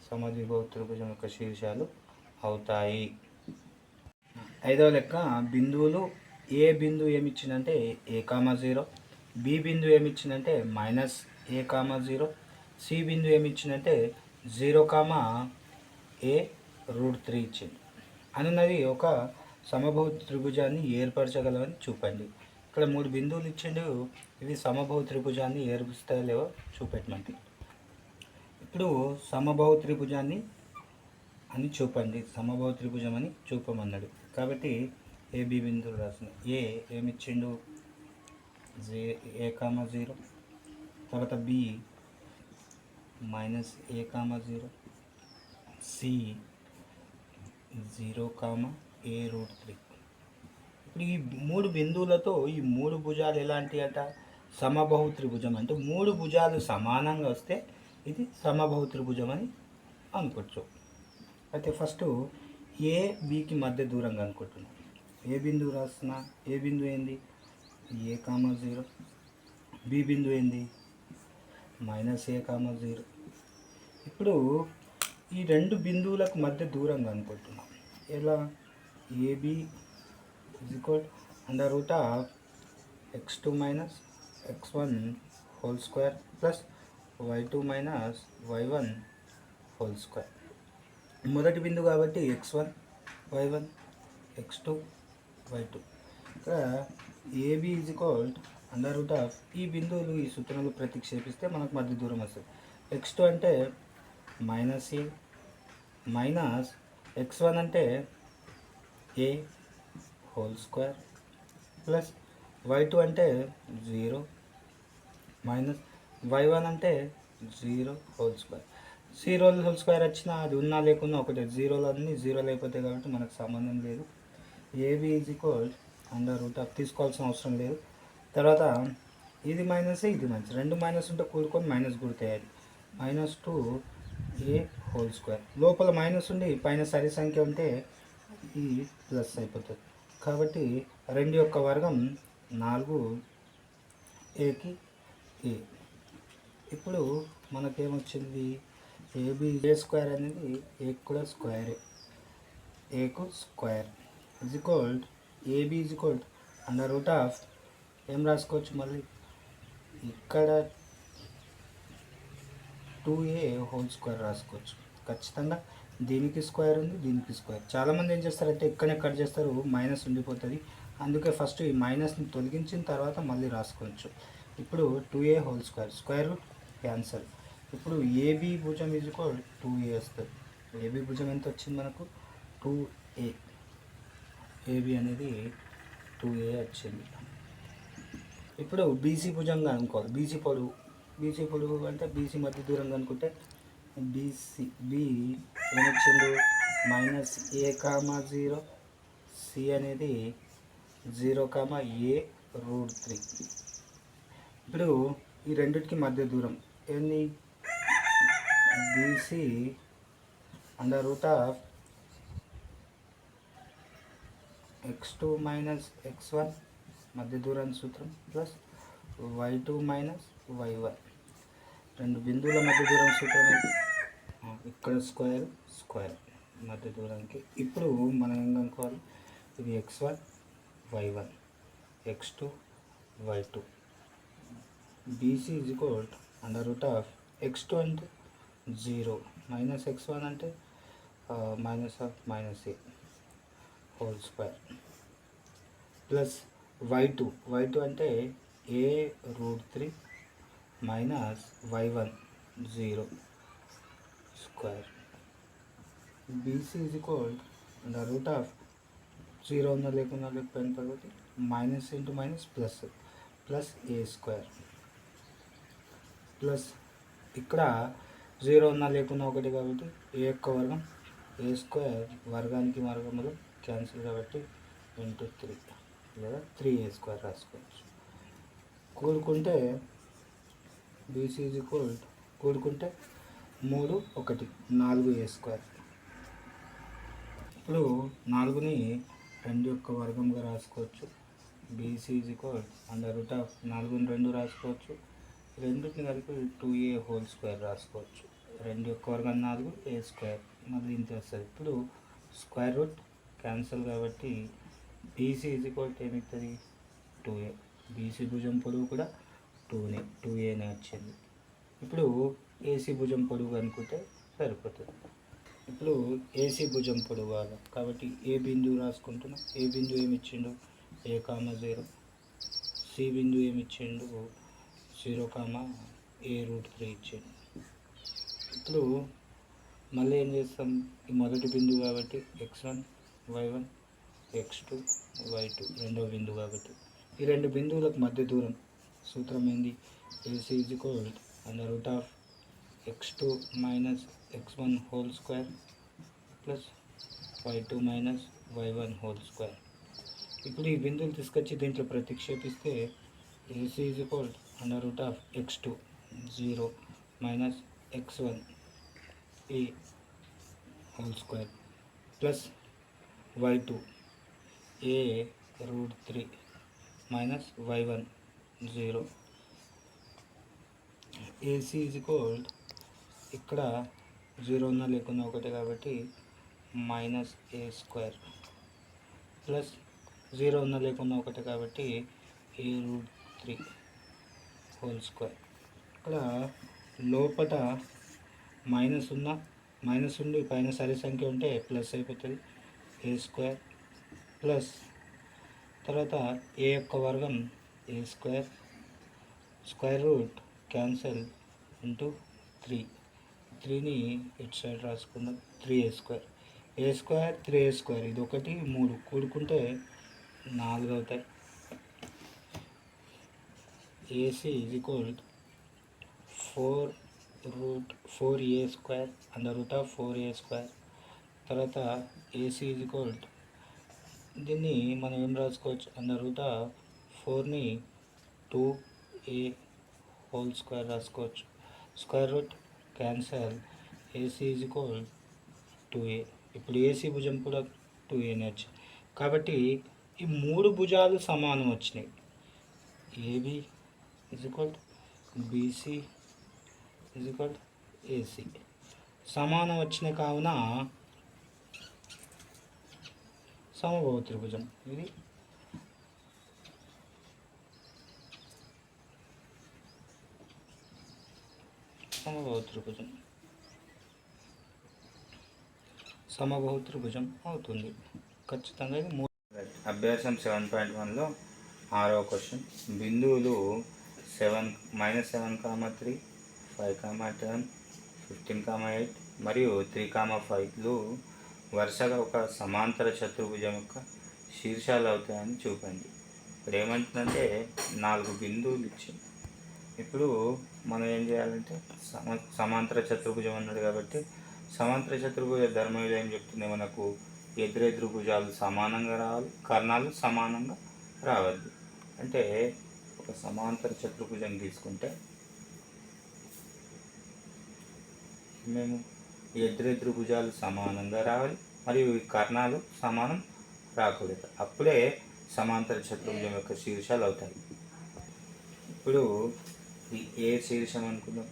సమద్విబాహు త్రిభుజం యొక్క శీర్షాలు అవుతాయి. 5వ లెక్క, బిందువులు. ఏ బిందువు ఏమిచ్చిందంటే a,0, బి బిందువు ఏమిచ్చిందంటే -a,0, సి బిందువు ఏమిచ్చిందంటే 0,a√3 ఇచ్చింది. అనున్నది ఒక సమబాహు త్రిభుజాన్ని ఏర్పరచగలవని చూపండి. ఇక్కడ 3 బిందువులు ఇచ్చిండు, ఇవి సమబాహు త్రిభుజాన్ని ఏర్పరుస్తాయో లేవో చూపెట్టమంటే. ఇప్పుడు సమబాహు త్రిభుజాన్ని అని చూపండి, సమబాహు త్రిభుజం అని చూపమన్నాడు. కాబట్టి ఏబి బిందువులు రాసిన ఏ ఏమిచ్చిండు a,0, తర్వాత బి -a,0, సి 0,a√3. ఇప్పుడు ఈ 3 బిందువులతో ఈ 3 భుజాలు ఎలాంటి అట, సమబాహు త్రిభుజం. అంటే 3 భుజాలు సమానంగా వస్తే ఇది సమబాహు త్రిభుజం అని అనుకోవచ్చు. అయితే ఫస్ట్ ఏ బికి మధ్య దూరంగా అనుకుంటున్నాం. ఏ బిందువు రాస్తున్నా, ఏ బిందువు ఏంది a,0, బి బిందువు ఏంది -a,0. ఇప్పుడు ఈ 2 బిందువులకు మధ్య దూరంగా అనుకుంటున్నాం. ఎలా, AB is equal under root of x2 - x1 whole square plus y2 - y1 whole square. మొదటి బిందువు కాబట్టి x1 y1 x2 y2. ఇక్కడ AB is equal under root of, ఈ బిందువులు ఈ సూత్రంలో ప్రతిక్షేపిస్తే మనకు మధ్య దూరం వస్తుంది. x2 అంటే -a మైనస్ x1 అంటే a whole square plus y2 అంటే 0 మైనస్ y1 అంటే 0 హోల్ స్క్వేర్. జీరోలు హోల్ స్క్వేర్ వచ్చినా అది ఉన్నా లేకున్నా ఒకటే, జీరోలు అన్నీ జీరోలు అయిపోతాయి కాబట్టి మనకు సంబంధం లేదు. AB is equal under root of తీసుకోవాల్సిన అవసరం లేదు. తర్వాత ఇది మైనస్ ఇది మైనస్, రెండు మైనస్ ఉంటే కూడుకొని మైనస్ గుర్తాయి. -2a హోల్ స్క్వేర్, లోపల మైనస్ ఉండి పైన సరి సంఖ్య ఉంటే ఈ ప్లస్ అయిపోతుంది. కాబట్టి 2 యొక్క వర్గం 4aకి a. ఇప్పుడు మనకేమొచ్చింది, ఏ స్క్వేర్ అనేది ఏకు కూడా స్క్వేరే, ఏకు square is equal AB is equal under root of ఏం రాసుకోవచ్చు మళ్ళీ ఇక్కడ 2a హోల్ స్క్వేర్ రాసుకోవచ్చు. ఖచ్చితంగా దీనికి స్క్వేర్ ఉంది, దీనికి స్క్వేర్. చాలామంది ఏం చేస్తారంటే ఇక్కడనే కట్ చేస్తారు, మైనస్ ఉండిపోతుంది. అందుకే ఫస్ట్ ఈ మైనస్ని తొలగించిన తర్వాత మళ్ళీ రాసుకోవచ్చు. ఇప్పుడు 2a whole square, square root cancel. ఇప్పుడు ఏబి భుజం ఈజ్ ఈక్వల్ 2a వస్తుంది. ఏబి భుజం ఎంత వచ్చింది మనకు 2a, ఏబి అనేది 2a వచ్చింది. ఇప్పుడు బీసీ భుజంగా అనుకోవాలి. బీసీ పొడుగు అంటే బీసీ మధ్య దూరం అనుకుంటే బీసీ బి ఏమొచ్చింది -a,0, సి అనేది 0,a√3. ఇప్పుడు ఈ రెండింటికి మధ్య దూరం ఏంది, BC under root of x2 - x1 మధ్య దూరాన్ని సూత్రం ప్లస్ y2 - y1, రెండు బిందువుల మధ్య దూరం సూత్రం ఇక్కడ స్క్వేర్ మధ్య దూరానికి. ఇప్పుడు మనం ఏం కనుక్కోవాలి, ఇది x1 y1 x2 y2. BC is equal under root of x2 అంటే 0 -x1 అంటే -a whole square plus y2 అంటే a√3 -y1 0 square. BC is equal under root of 0 ఉన్న లేకున్నా లేకపోయిన తర్వాత minus into minus plus a square plus ఇక్కడ 0 ఉన్నా లేకున్నా ఒకటి కాబట్టి a యొక్క వర్గం a స్క్వేర్, వర్గానికి వర్గములు క్యాన్సిల్ కాబట్టి ఇంటూ 3 లేదా 3a స్క్వేర్ రాసుకోవచ్చు. కూడుకుంటే బీసీ ఈజ్ ఈక్వల్ కూడుకుంటే 3 1 4a స్క్వేర్. ఇప్పుడు 4ని 2 యొక్క వర్గంగా రాసుకోవచ్చు. BC is equal under root of 4ని 2 రాసుకోవచ్చు, రెండుని కలిపి 2a హోల్ స్క్వేర్ రాసుకోవచ్చు. 2 యొక్క వర్గం 4, a స్క్వేర్ మళ్ళీ ఇంత వస్తుంది. ఇప్పుడు స్క్వేర్ రూట్ క్యాన్సల్ కాబట్టి బీసీ ఈజ్ ఈక్వల్ ఏమవుతుంది 2a. బీసీ భుజం పొడవు కూడా 2aనే వచ్చింది. ఇప్పుడు ఏసీ భుజం పొడవు అనుకుంటే సరిపోతుంది. ఇప్పుడు ఏసీ భుజం పొడవు కావాలి కాబట్టి ఏ బిందువు రాసుకుంటున్నాం. ఏ బిందువు ఏమి ఇచ్చిండు a,0, సి బిందువు ఏమి ఇచ్చిండు 0,a√3 ఇచ్చిండు. ఇప్పుడు మళ్ళీ ఏం చేస్తాం, ఈ మొదటి బిందువు కాబట్టి x1 y1 x2 y2 రెండవ బిందువు కాబట్టి ఈ రెండు బిందువులకు మధ్య దూరం సూత్రం ఏంది, AC is equal under root of x2 - x1 whole square plus y2 - y1 whole square. ఇప్పుడు ఈ బిందువులు తీసుకొచ్చి దీంట్లో ప్రతిక్షేపిస్తే AC is equal under root of x2 0 - x1 a whole square plus y2 a√3 -y1 0. AC is equal ఇక్కడ 0 ఉన్నా లేకున్నా ఒకటే కాబట్టి -a స్క్వేర్ ప్లస్ 0 ఉన్నా లేకున్నా ఒకటే కాబట్టి a√3 హోల్ స్క్వేర్. ఇక్కడ లోపల మైనస్ ఉండి పైన సరి సంఖ్య ఉంటే ప్లస్ అయిపోతుంది a స్క్వేర్ ప్లస్ తర్వాత a యొక్క వర్గం a square, square root cancel into 3ని ఇటు సైడ్ రాసుకుందాం 3a square. a square 3a square ఇది 1 3 కూడుకుంటే 4 అవుతాయి. AC is equal 4 root 4a² under root of 4a². తర్వాత ఏసీ ఈజ్ ఈక్వల్ దీన్ని మనం ఏం రాసుకోవచ్చు, అండర్ రూట్ ఆఫ్ 4ని 2a² రాసుకోవచ్చు. Square root cancel, AC is equal 2a. ఇప్పుడు ఏసీ భుజం కూడా 2aనే వచ్చింది. కాబట్టి ఈ మూడు భుజాలు సమానం వచ్చినాయి. AB is equal BC is equal AC సమానం వచ్చిన కావున సమబాహు త్రిభుజం. ఇది సమబాహు త్రిభుజం, సమబాహు త్రిభుజం అవుతుంది ఖచ్చితంగా. ఇది అభ్యాసం 7.1లో 6వ క్వశ్చన్. బిందువులు 7, -7,3, 5,10, 15,8 మరియు 3,5లు వరుసగా ఒక సమాంతర చతుర్భుజం యొక్క శీర్షాలు అవుతాయని చూపండి. ఇప్పుడు ఏమంటుందంటే 4 బిందువులు ఇచ్చింది. ఇప్పుడు మనం ఏం చేయాలంటే సమాంతర చతుర్భుజం అన్నాడు కాబట్టి సమాంతర చతుర్భుజ ధర్మం ఏం చెప్తుంది మనకు, ఎదురెదురు భుజాలు సమానంగా రావాలి, కర్ణాలు సమానంగా రావాలి. అంటే ఒక సమాంతర చతుర్భుజం తీసుకుంటే మేము ఎదురెదురు భుజాలు సమానంగా రావాలి మరియు ఈ కర్ణాలు సమానం రాకూడదు, అప్పుడే సమాంతర చతుర్భుజం యొక్క శీర్షాలు అవుతాయి. ఇప్పుడు ఈ ఏ శీర్షం అనుకుందాం.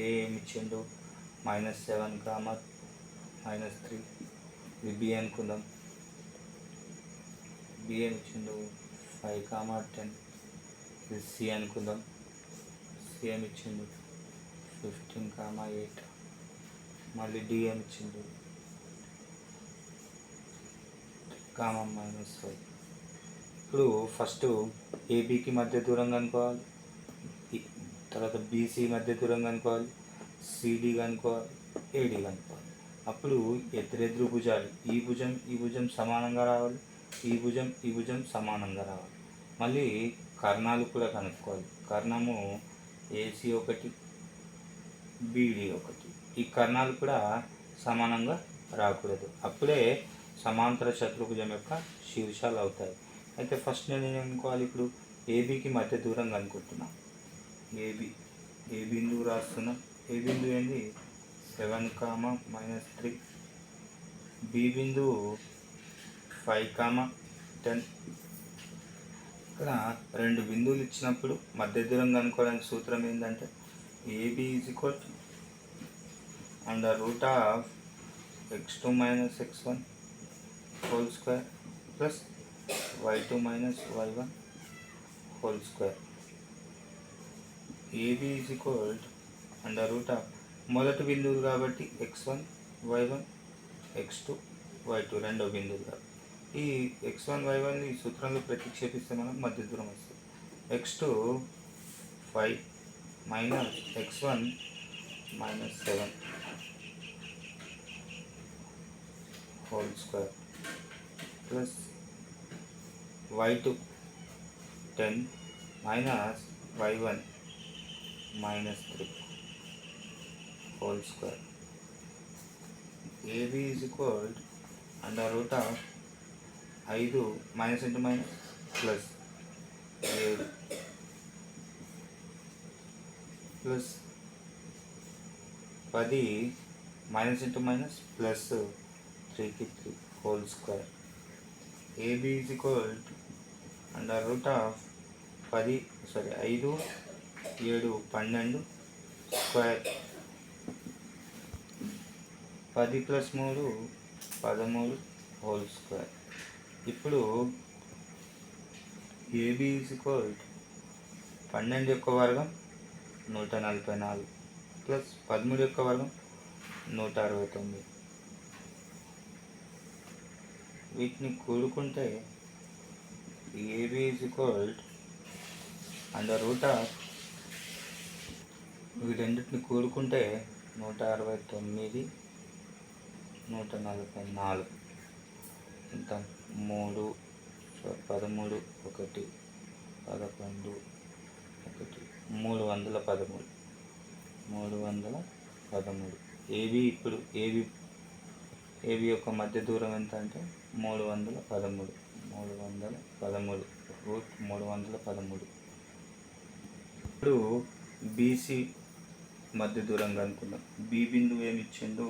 ఏమి ఇచ్చిండు, -7, -3. ఇది బి అనుకుందాం. బి ఏమి ఇచ్చిండు, 5, 10. ఇది సి అనుకుందాం. సి ఏమి ఇచ్చిండు, 15, 8. మళ్ళీ డి ఏమి ఇచ్చిండు, -5. ఇప్పుడు ఫస్ట్ ఏబికి మధ్య దూరం కనుక్కోవాలి, తర్వాత బీసీ మధ్య దూరం కనుక్కోవాలి, సిడి కనుక్కోవాలి, ఏడి కనుక్కోవాలి. అప్పుడు ఎదురెదురు భుజాలు ఈ భుజం సమానంగా రావాలి, ఈ భుజం సమానంగా రావాలి. మళ్ళీ కర్ణాలు కూడా కనుక్కోవాలి. కర్ణము ఏసీ 1, బీడి 1. ఈ కర్ణాలు కూడా సమానంగా రాకూడదు, అప్పుడే సమాంతర చతుర్భుజం యొక్క శీర్షాలు అవుతాయి. అయితే ఫస్ట్ నేను అనుకోవాలి, ఇప్పుడు ఏబికి మధ్య దూరం కనుక్కుంటున్నా. ఏ బిందువు రాస్తున్నా. ఏ బిందువు ఏంది, 7, -3. బి బిందువు 5, 10. ఇక్కడ 2 బిందువులు ఇచ్చినప్పుడు మధ్య దూరం కనుక్కోవడానికి సూత్రం ఏంటంటే AB is equal under root of x2 - x1 whole square plus y2 - y1 whole square. AB is equal under root of మొదటి బిందువులు కాబట్టి x1 y1 x2 y2 రెండో బిందువులు కాబట్టి ఈ x1 y1 ఈ సూత్రంలో ప్రతిక్షేపిస్తే మనం మధ్య దూరం వస్తుంది. x2 5 -x1 -7 whole square plus y2 10 -y1 -3 whole square. AB is equal under root of 5 minus into minus plus 7 plus 10 minus into minus plus 3కి 3 whole square. AB is equal under root of 5 7 12 square 10 + 3 13 whole square. ఇప్పుడు AB is equal 12 యొక్క వర్గం 144 plus 13 యొక్క వర్గం 169. వీటిని కూడుకుంటే AB is equal under root of ఇవి రెండింటిని కూడుకుంటే 169 144 ఎంత 3 13 1 11 1 313. 313. ఏబి యొక్క మధ్య దూరం ఎంత అంటే 313. 313 రూట్ 313. ఇప్పుడు బీసీ మధ్య దూరం కనుక్కుందాం. బి బిందువు ఏమి ఇచ్చిండు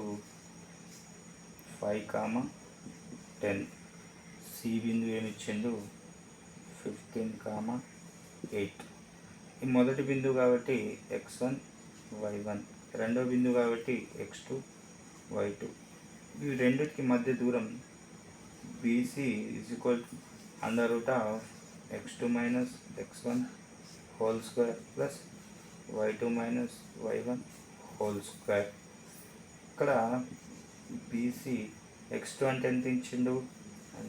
5, 10. సి బిందువు ఏమి ఇచ్చిండు 15, 8. ఈ మొదటి బిందువు కాబట్టి x1 y1, రెండో బిందువు కాబట్టి x2 y2. ఈ రెండింటికి మధ్య దూరం BC √x2 - x1 whole square plus y2 - y1 whole square. ఇక్కడ బీసీ x2 అంటే ఎంత ఇచ్చిండు,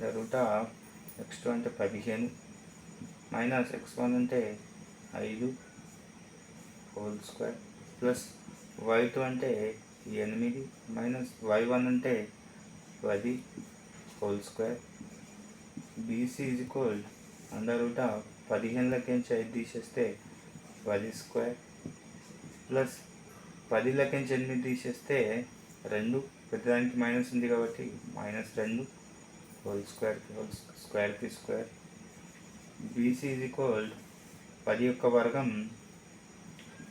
√x2 అంటే 15 మైనస్ x1 అంటే 5 హోల్ స్క్వేర్ ప్లస్ y2 అంటే 8 మైనస్ y1 అంటే 10 హోల్ స్క్వేర్. బీసీ √15 5 తీసేస్తే 10 స్క్వేర్ ప్లస్ 10 8 తీసేస్తే 2, ప్రతిదానికి మైనస్ ఉంది కాబట్టి -2 హోల్ స్క్వేర్కి స్క్వేర్. బీసీ 10 యొక్క వర్గం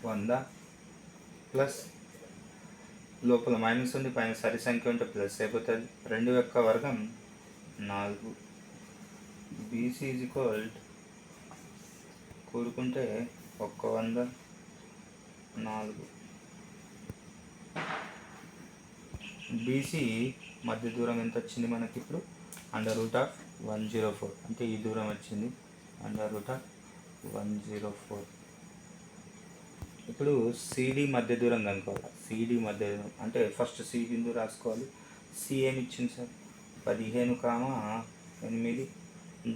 100 ప్లస్ లోపల మైనస్ ఉంది, పైన సరి సంఖ్య ఉంటే ప్లస్ అయిపోతుంది. 2 యొక్క వర్గం 4. బీసీ కూడుకుంటే 100 4. బీసీ మధ్య దూరం ఎంత వచ్చింది మనకి ఇప్పుడు √104. అంటే ఈ దూరం వచ్చింది √104. ఇప్పుడు సిడి మధ్య దూరం కనుక్కోవాలి. సిడి మధ్య దూరం అంటే ఫస్ట్ సి బిందువు రాసుకోవాలి. సి ఏమి ఇచ్చింది సార్ 15, 8.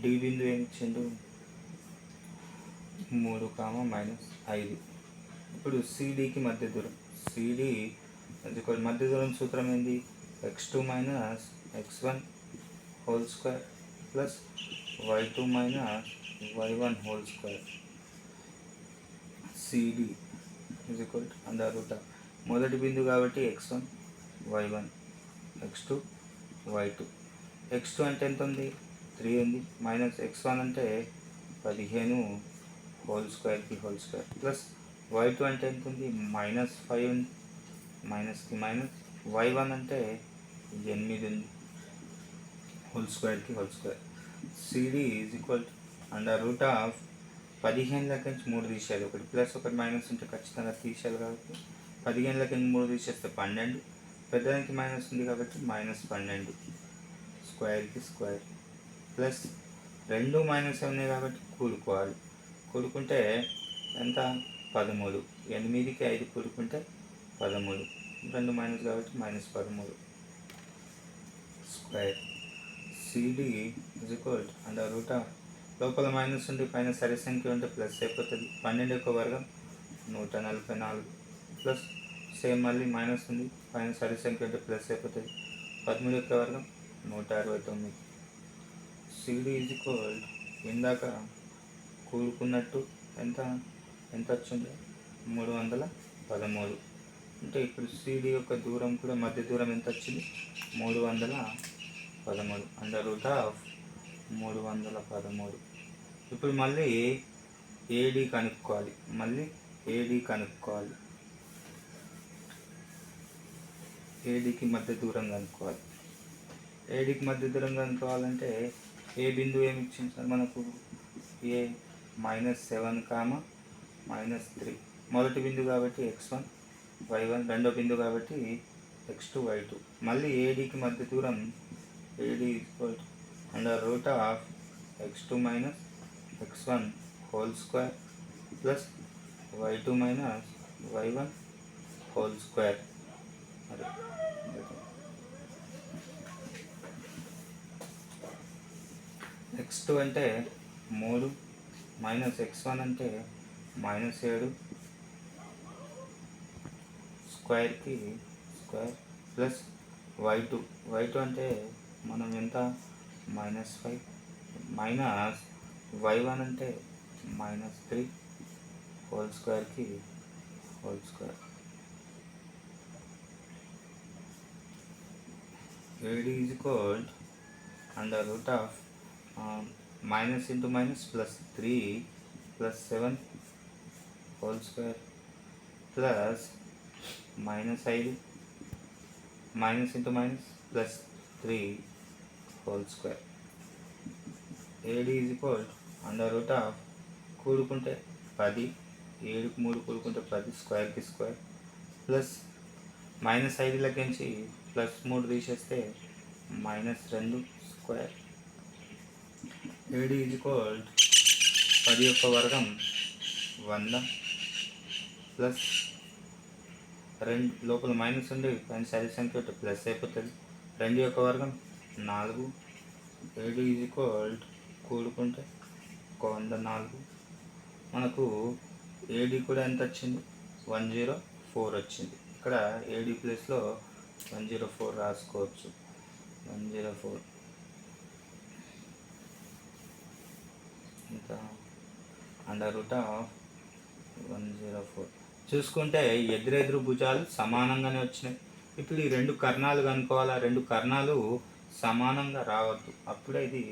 డి బిందువు ఏమి ఇచ్చిండు 3, -5. ఇప్పుడు సిడికి మధ్య దూరం మధ్య దూరం సూత్రం ఏంది, x2 - x1 whole square plus y2 - y1 whole square. CD మొదటి బిందువు కాబట్టి x1 y1, x2 y2. x2 అంటే ఎంత ఉంది 3 ఉంది, మైనస్ x1 అంటే 15 హోల్ స్క్వేర్కి హోల్ స్క్వేర్ ప్లస్ y2 అంటే ఎంత ఉంది -5 ఉంది, మైనస్కి మైనస్ y1 అంటే 8 ఉంది హోల్ స్క్వేర్కి హోల్ స్క్వేర్. సిడి √15 నుంచి 3 తీసేయాలి. ఒకటి ప్లస్ ఒకటి మైనస్ ఉంటే ఖచ్చితంగా తీసేయాలి కాబట్టి 15 నుంచి 3 తీసేస్తే 12, పెద్దదానికి మైనస్ ఉంది కాబట్టి -12 స్క్వేర్కి స్క్వేర్ ప్లస్ 2 మైనస్ ఉన్నాయి కాబట్టి కూడుకుంటే ఎంత 13. 8కి 5 కూడుకుంటే 13, 2 మైనస్ కాబట్టి -13 స్క్వేర్. సిడి లోపల మైనస్ ఉండి పైన సరి సంఖ్య ఉంటే ప్లస్ అయిపోతుంది. 12 యొక్క వర్గం 144 ప్లస్ సేమ్ మళ్ళీ మైనస్ ఉంది, పైన సరి సంఖ్య ఉంటే ప్లస్ అయిపోతుంది. 13 యొక్క వర్గం 169. సిడి ఇందాక కూడుకున్నట్టు ఎంత వచ్చింది 313. అంటే ఇప్పుడు సిడి యొక్క దూరం కూడా మధ్య దూరం ఎంత వచ్చింది 313 √313. ఇప్పుడు మళ్ళీ ఏడి కనుక్కోవాలి. ఏడికి మధ్య దూరం కనుక్కోవాలి. ఏడికి మధ్య దూరం కనుక్కోవాలంటే ఏ బిందువు ఏమి ఇచ్చింది సార్ మనకు ఏ -7, -3. మొదటి బిందువు కాబట్టి x1 y1, రెండో బిందువు కాబట్టి x2 y2. మళ్ళీ ఏడికి మధ్య దూరం AD √x2 - x1 whole square plus y2 - y1 whole square. x2 అంటే 3 -x1 అంటే -7 స్క్వేర్కి స్క్వేర్ ప్లస్ y2 అంటే మనం ఎంత -5 మైనస్ y1 అంటే -3 హోల్ స్క్వేర్కి whole square. AD is equal under root of minus into minus plus 3 plus 7 whole square plus minus 5 minus into minus plus 3 whole square. AD is equal under root of కూడుకుంటే 10, 7కి 3 కూడుకుంటే 10 స్క్వేర్కి square plus minus 5లకించి plus 3 తీసేస్తే minus 2 square. AD is equal 10 యొక్క వర్గం 100 plus 2 లోపల minus ఉండి పైన సరి సంఖ్య ప్లస్ అయిపోతుంది. 2 యొక్క వర్గం 4. AD ఈజ్ ఈక్వల్ కూడుకుంటే 104. మనకు AD కూడా ఎంత వచ్చింది? 104 వచ్చింది. ఇక్కడ AD ప్లేస్లో 104 రాసుకోవచ్చు. 104 ఇంకా అండర్ రూట్ ఆఫ్ 104. చూసుకుంటే ఎదురెదురు భుజాలు సమానంగానే వచ్చినాయి. ఇప్పుడు ఈ రెండు కర్ణాలు కనుక్కోవాలి. ఆ రెండు కర్ణాలు సమానంగా రావద్దు, అప్పుడే ఇది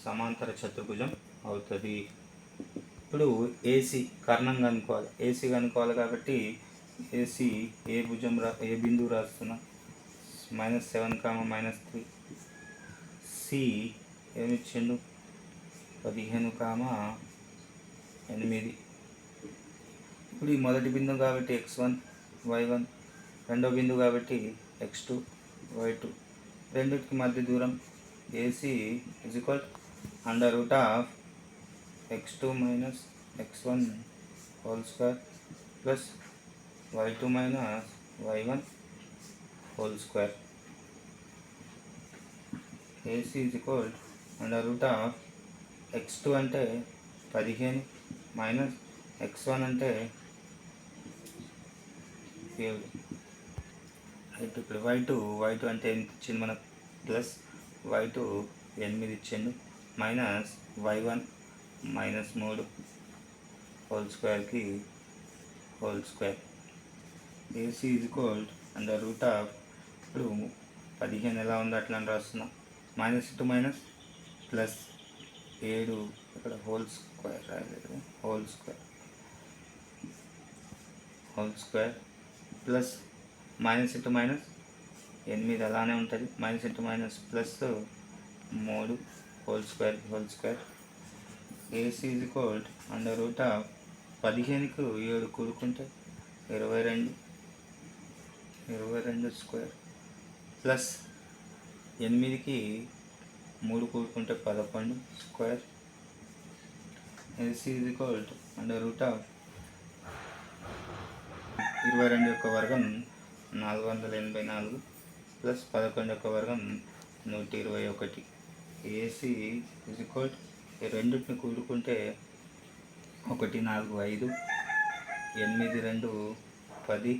సమాంతర చతుర్భుజం అవుతుంది. ఇప్పుడు AC కర్ణం కనుక్కోవాలి. AC కనుక్కోవాలి కాబట్టి AC ఏ బిందువు రాస్తున్నా? -7, -3. C ఏమిచ్చిండు? 15, 8. ఇప్పుడు ఈ మొదటి బిందువు కాబట్టి x1, y1, రెండో బిందువు కాబట్టి x2, y2. రెండింటికి మధ్య దూరం AC is equal under root of x2 minus x1 whole square plus y2 minus y1 whole square. AC is equal under root of x2 అంటే 15 మైనస్ x1 అంటే 7. ఇప్పుడు y2 అంటే ఎంత ఇచ్చింది మనకు? ప్లస్ y2 8 ఇచ్చిండు మైనస్ y1 -3 హోల్ స్క్వేర్కి whole square. AC is equal under root of, ఇప్పుడు 15 ఎలా ఉందో అట్లా రాస్తున్నా, మైనస్ ఇంటూ మైనస్ ప్లస్ 7, ఇక్కడ హోల్ స్క్వేర్ రాయలేదు, whole square plus minus into minus 8 అలానే ఉంటుంది, minus into minus plus 3 whole square. AC is equal under root of 15కు 7 కూడుకుంటే 22 స్క్వేర్ ప్లస్ 8కి 3 కూడుకుంటే 11 square. AC is equal under root of 22 యొక్క వర్గం 484 ప్లస్ 11 యొక్క వర్గం 121. AC ఈజ్ ఈక్వల్ రెండింటిని కూడుకుంటే 1, 4, 5, 8, 2, 10,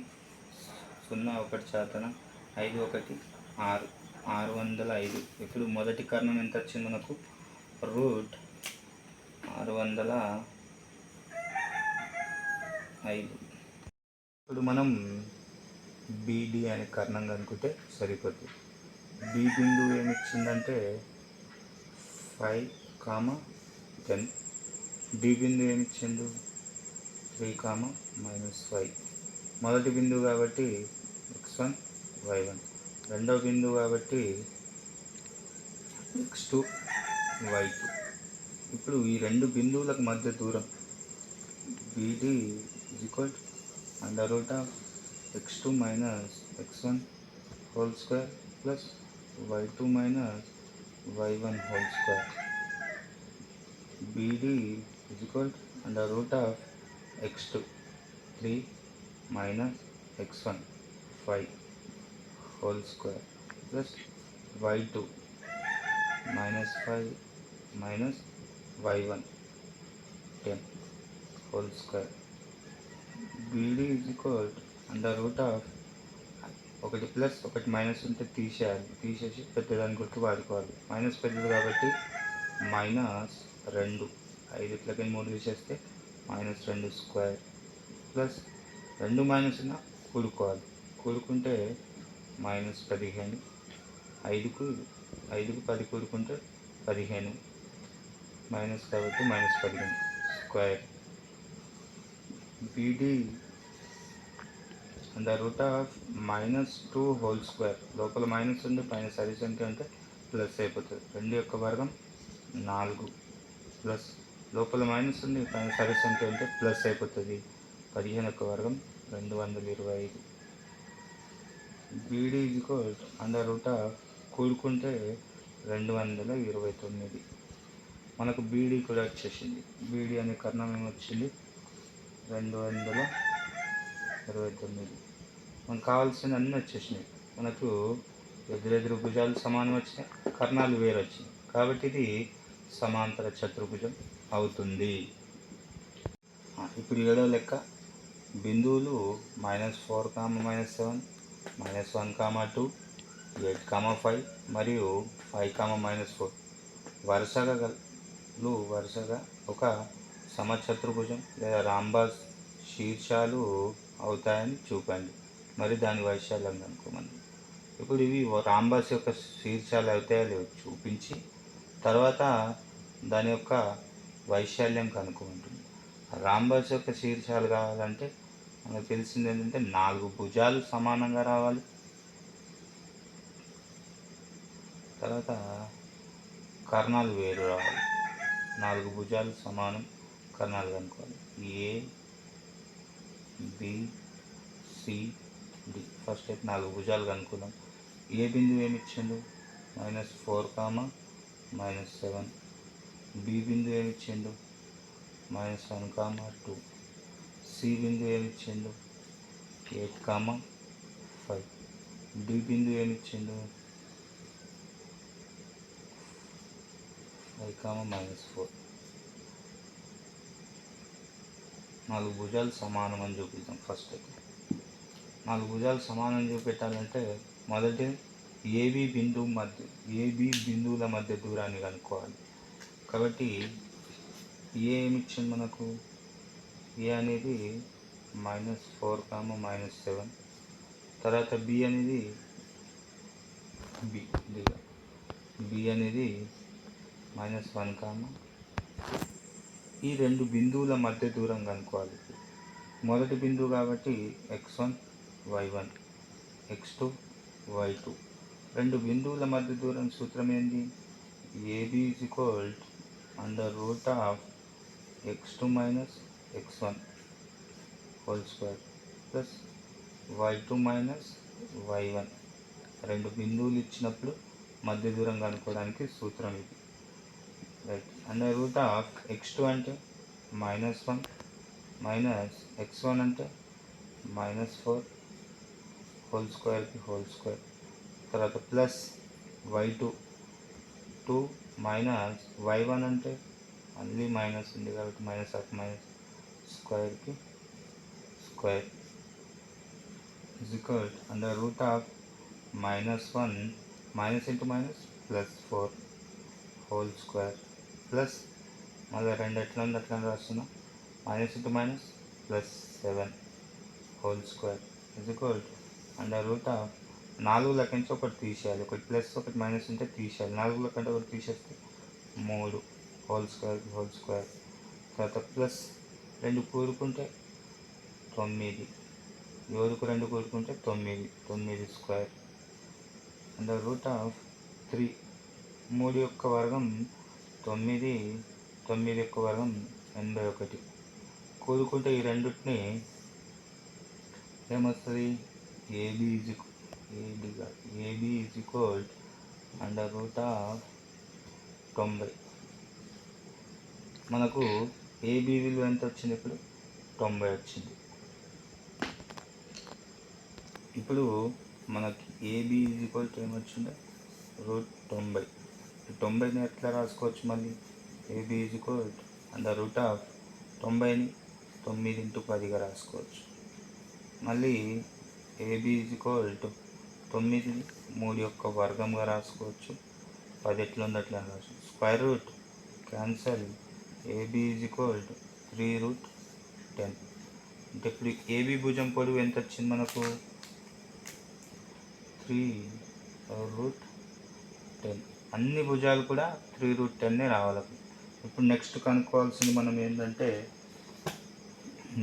0, 1 శాతం 5, 1, 6, 605. ఇప్పుడు మొదటి కర్ణం ఎంత వచ్చింది మనకు? రూట్ 605. ఇప్పుడు మనం BD అనే కర్ణం కనుక్కుంటే సరిపోతుంది. B బిందువు ఏమిచ్చిందంటే 5, 10. D బిందువు ఏమిచ్చిండు? 3, -5. మొదటి బిందువు కాబట్టి x1, y1. రెండవ బిందువు కాబట్టి x2, y2. ఇప్పుడు ఈ రెండు బిందువులకు మధ్య దూరం BD is equal under root of x2 minus x1 whole square plus y2 minus y1 whole square. BD is equal under root of x2 3 minus x1 5 whole square plus y2 minus 5 minus y1 10 whole square. BD is equal under root of ఒకటి plus ఒకటి minus ఉంటే తీసేసి పెద్దదాని గుర్తు వాడుకోవాలి. Minus పెద్దది కాబట్టి -2, 5 3 తీసేస్తే -2 square plus 2 minus కూడుకోవాలి, కూడుకుంటే -15 ఐదుకు 10 కూడుకుంటే 15 మైనస్ కాబట్టి -15 స్క్వేర్. BD √2 whole square. లోపల మైనస్ ఉంది, పైన సరి సంఖ్య అంటే ప్లస్ అయిపోతుంది. 2 యొక్క వర్గం 4 ప్లస్ లోపల మైనస్ ఉంది, పైన సరి సంఖ్య అంటే ప్లస్ అయిపోతుంది. 15 యొక్క వర్గం 225. బీడీ √, కూడుకుంటే 229. మనకు బీడీ కూడా వచ్చేసింది. బీడీ అనే కర్ణం ఏమొచ్చింది 229. మనకు కావాల్సిన అన్నీ వచ్చేసినాయి. మనకు ఎదురెదురు భుజాలు సమానం వచ్చినాయి, కర్ణాలు వేరు వచ్చినాయి. కాబట్టి ఇది సమాంతర చతుర్భుజం అవుతుంది. ఇప్పుడు 7వ లెక్క. బిందువులు -4, -7, -1, 2, 8, 5 మరియు 5, -4 వరుసగా ఒక సమచతుర్భుజం లేదా రాంబాస్ శీర్షాలు అవుతాయని చూపండి. మరి దాని వైశాల్యం కనుక్కోమని. ఇప్పుడు ఇవి రాంబాస్ యొక్క శీర్షాలు అవుతాయో లేవో చూపించి తర్వాత దాని యొక్క వైశాల్యం కనుక్కుంటుంది. రాంబాస్ యొక్క శీర్షాలు కావాలంటే మనకు తెలిసింది ఏంటంటే 4 భుజాలు సమానంగా రావాలి. తర్వాత కర్ణాలు వేరు రావాలి. 4 భుజాలు సమానం, కర్ణాలు కనుక్కోవాలి. ఏ, బి, సి, డి. ఫస్ట్ అయితే 4 భుజాలు కనుక్కుందాం. ఏ బిందువు ఏమి ఇచ్చిండు -4, -7. బి బిందువు ఏమి ఇచ్చిండు -1, 2. సి బిందువు ఏమి ఇచ్చిండు 8, 5. డి బిందువు ఏమి ఇచ్చిండు 5, -4. 4 భుజాలు సమానం అని చూపిద్దాం. ఫస్ట్ అయితే 4 భుజాలు సమానం చూపెట్టాలంటే మొదటి ఏబి బిందువుల మధ్య దూరాన్ని కనుక్కోవాలి. కాబట్టి ఏ ఏమి ఇచ్చింది మనకు, ఏ అనేది -4, -7. తర్వాత బి అనేది -1, ఈ 2 బిందువుల మధ్య దూరం కనుక్కోవాలి. మొదటి బిందువు కాబట్టి x1, y1, x2, y2. 2 బిందువుల మధ్య దూరం సూత్రం ఏంది? AB √x2 - x1 whole square plus y2 - y1. 2 బిందువులు ఇచ్చినప్పుడు మధ్య దూరం కనుక్కోవడానికి సూత్రం ఇది. రైట్. √x2 అంటే -1 మైనస్ x1 అంటే -4 హోల్ స్క్వేర్కి హోల్ స్క్వేర్. తర్వాత ప్లస్ y2 2 మైనస్ y1 అంటే మళ్ళీ మైనస్ ఉంది కాబట్టి -, స్క్వేర్కి స్క్వేర్ √1 +4 హోల్ స్క్వేర్ ప్లస్ మళ్ళీ 2 ఎట్లా ఉంది అట్లా రాస్తున్నాం -7 హోల్ స్క్వేర్ √4 లెక్కించి ఒకటి తీసేయాలి. ఒకటి ప్లస్ ఒకటి మైనస్ ఉంటే తీసేయాలి. 4 కంటే ఒకటి తీసేస్తే 3 హోల్ స్క్వేర్. తర్వాత ప్లస్ 2 కూడుకుంటే 9, 7కు 2 కూడుకుంటే 9 స్క్వేర్ √3. 3 యొక్క వర్గం 9, 9 యొక్క వర్గం 81. కూడుకుంటే ఈ రెండింటిని ఏమొస్తుంది? ఏబి √90. మనకు ఏబి విలువ ఎంత వచ్చింది? ఇప్పుడు 90 వచ్చింది. ఇప్పుడు మనకి ఏబి ఏమొచ్చిందో √90. 90ని ఎట్లా రాసుకోవచ్చు? మళ్ళీ ఏబి √90ని 9x10గా రాసుకోవచ్చు. మళ్ళీ ఏబి 9ని 3 యొక్క వర్గంగా రాసుకోవచ్చు. 10 ఎట్లా ఉంది అట్లా రాసుకోవచ్చు. Square root cancel. ఏబి 3√10. అంటే ఇప్పుడు ఏబి భుజం పొడవు ఎంత వచ్చింది మనకు? 3√10. 10. అన్ని భుజాలు కూడా 3√10 రావాలి. ఇప్పుడు నెక్స్ట్ కనుక్కోవాల్సింది మనం ఏంటంటే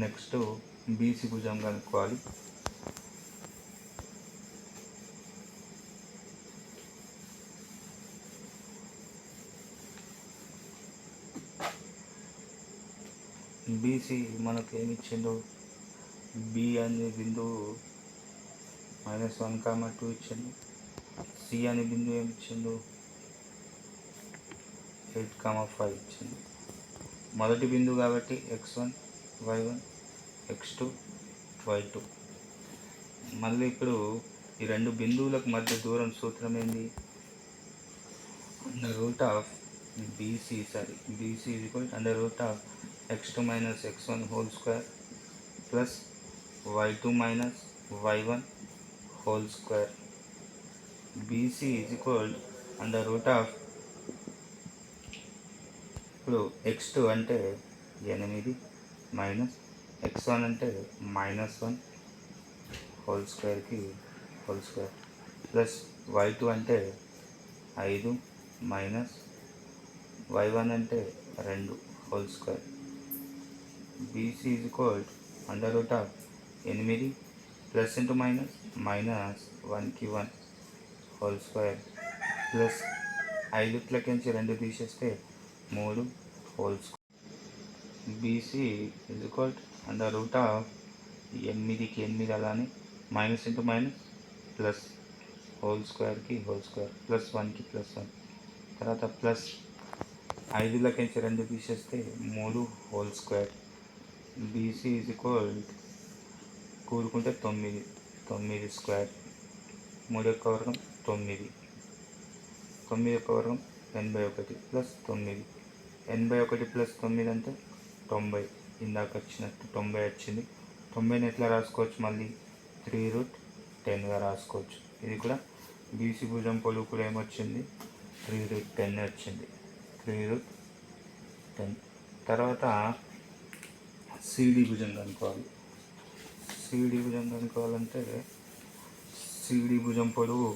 నెక్స్ట్ బీసీ భుజం కనుక్కోవాలి. బీసీ మనకు ఏమి ఇచ్చిండు, బి అనే బిందువు -1,2 ఇచ్చిండు. సి అనే బిందువు ఏమి ఇచ్చిండు, 8,5 ఇచ్చిండు. మొదటి బిందువు కాబట్టి x1 y1 x2 y2. మళ్ళీ ఇప్పుడు ఈ రెండు బిందువులకు మధ్య దూరం సూత్రం ఏంది, BC x2 minus x1 whole square plus y2 minus y1 whole square. BC ఇప్పుడు x2 అంటే 8 మైనస్ x1 అంటే -1 హోల్ స్క్వేర్ ప్లస్ y2 అంటే 5 మైనస్ y1 అంటే 2 whole square. BC √8 plus into minus -1కి 1 హోల్ స్క్వేర్ ప్లస్ 5కి 2 తీసేస్తే 3 whole square. BC √8కి 8 అలానే minus into minus plus whole స్క్వేర్కి ప్లస్ 1కి +1 తర్వాత ప్లస్ 5కి 2 తీసేస్తే 3 హోల్ స్క్వేర్. BC కూడుకుంటే 9 స్క్వేర్, 3 యొక్క వర్గం 9, 9 యొక్క వర్గం 81 ప్లస్ 9, 81 ప్లస్ 9 అంటే 90. ఇందాక వచ్చినట్టు 90 వచ్చింది. 90ని ఎట్లా రాసుకోవచ్చు, మళ్ళీ 3√10గా రాసుకోవచ్చు. ఇది కూడా బీసీ భుజం పొడవు కూడా ఏమొచ్చింది, 3√10 వచ్చింది. 3√10. తర్వాత సిడి భుజం కనుక్కోవాలి. సిడి భుజం కనుక్కోవాలంటే సిడి భుజం పొడవు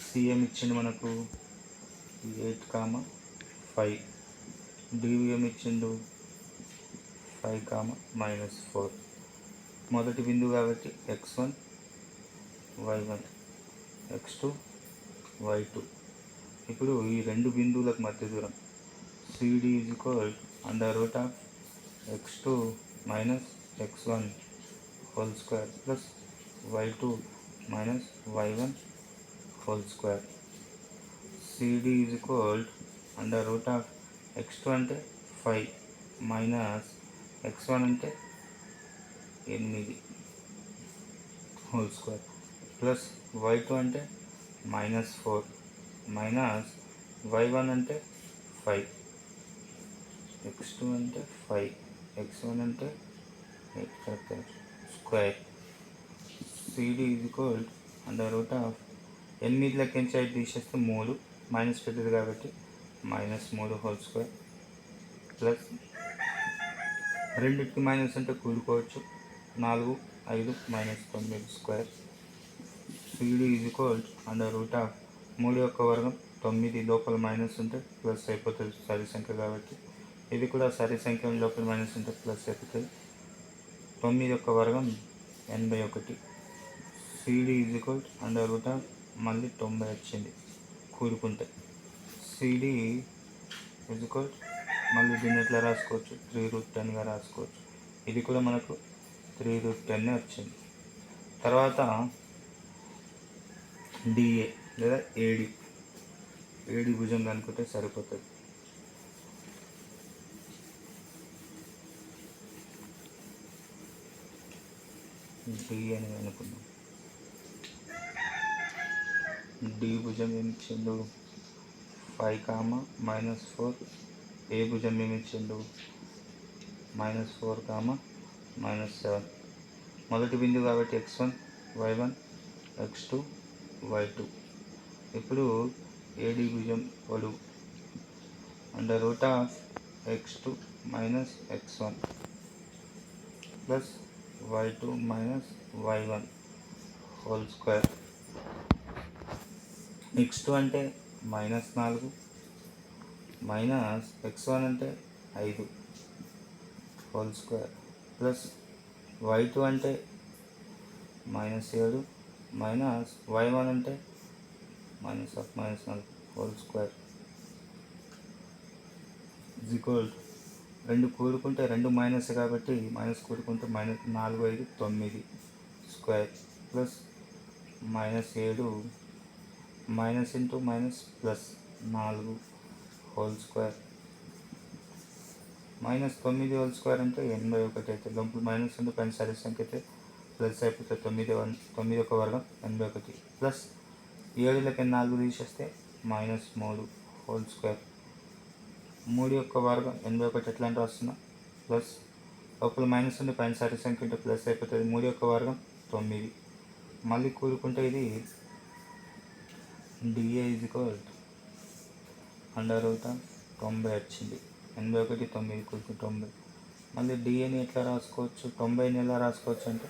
సిఎం ఇచ్చింది మనకు 8,5, డివిఎం ఇచ్చిండు 5,-4. మొదటి బిందువు కాబట్టి x1 y1 x2 y2. ఇప్పుడు ఈ రెండు బిందువులకు మధ్య దూరం CD √x2 minus x1 whole square plus y2 minus y1 whole square. CD √x2 అంటే 5 మైనస్ x1 అంటే 8 హోల్ స్క్వేర్ ప్లస్ y2 అంటే -4 మైనస్ y1 అంటే 5, x2 అంటే 5, x1 అంటే స్క్వేర్. CD √8కి 5 తీసేస్తే 3 మైనస్ పెద్దది కాబట్టి -3 హోల్ స్క్వేర్ ప్లస్ రెండింటికి మైనస్ అంటే కూడుకోవచ్చు 4, 5 -9 స్క్వేర్. CD √3 యొక్క వర్గం 9, లోపల మైనస్ ఉంటే ప్లస్ అయిపోతుంది సరి సంఖ్య కాబట్టి. ఇది కూడా సరి సంఖ్య లోపల మైనస్ ఉంటే ప్లస్ అయిపోతుంది. 9 యొక్క వర్గం 81. CD మళ్ళీ 90 వచ్చింది కూడుకుంటే. CD మళ్ళీ దీన్ని ఎట్లా రాసుకోవచ్చు, 3√10గా రాసుకోవచ్చు. ఇది కూడా మనకు 3√10 వచ్చింది. తర్వాత డిఏ లేదా ఏడి భుజం అనుకుంటే సరిపోతుంది. డి అని అనుకుందాం. డి భుజం ఏమి ఇచ్చిండు, 5, -4. ఏ భుజం ఏమి ఇచ్చిండు, -4, -7. మొదటి బిందువు కాబట్టి x1 y1 x2 y2. ఇప్పుడు ఏడి భుజం పొడవు √x2 minus x1 plus y2 minus y1 whole square. x2 అంటే -4 మైనస్ x1 అంటే 5 హోల్ స్క్వేర్ ప్లస్ y2 అంటే -7 మైనస్ y1 అంటే -4 హోల్ స్క్వేర్ ఈక్వల్ రెండు కూడుకుంటే రెండు మైనస్ కాబట్టి మైనస్ కూడుకుంటే -4 5 9 square plus -7 minus into minus plus 4 whole square -9 whole square అంటే 81 అయితే లోపల మైనస్ ఉంటే పైన సరి సంఖ్య అయితే ప్లస్ అయిపోతే 9 ఒక వర్గం 81 ప్లస్ 7లకి 4 తీసేస్తే -3 హోల్ స్క్వేర్ 3 యొక్క వర్గం 81 ఎట్లా అంటే వస్తున్నా ప్లస్ లోపల మైనస్ ఉంటే పైన సరి సంఖ్య ఉంటే ప్లస్ అయిపోతుంది 3 యొక్క వర్గం 9 మళ్ళీ కూడుకుంటే ఇది డిఏ = √90 వచ్చింది 81 9 కూడుకుంటే 90 మళ్ళీ డిఏని ఎట్లా రాసుకోవచ్చు 90ని ఎలా రాసుకోవచ్చు అంటే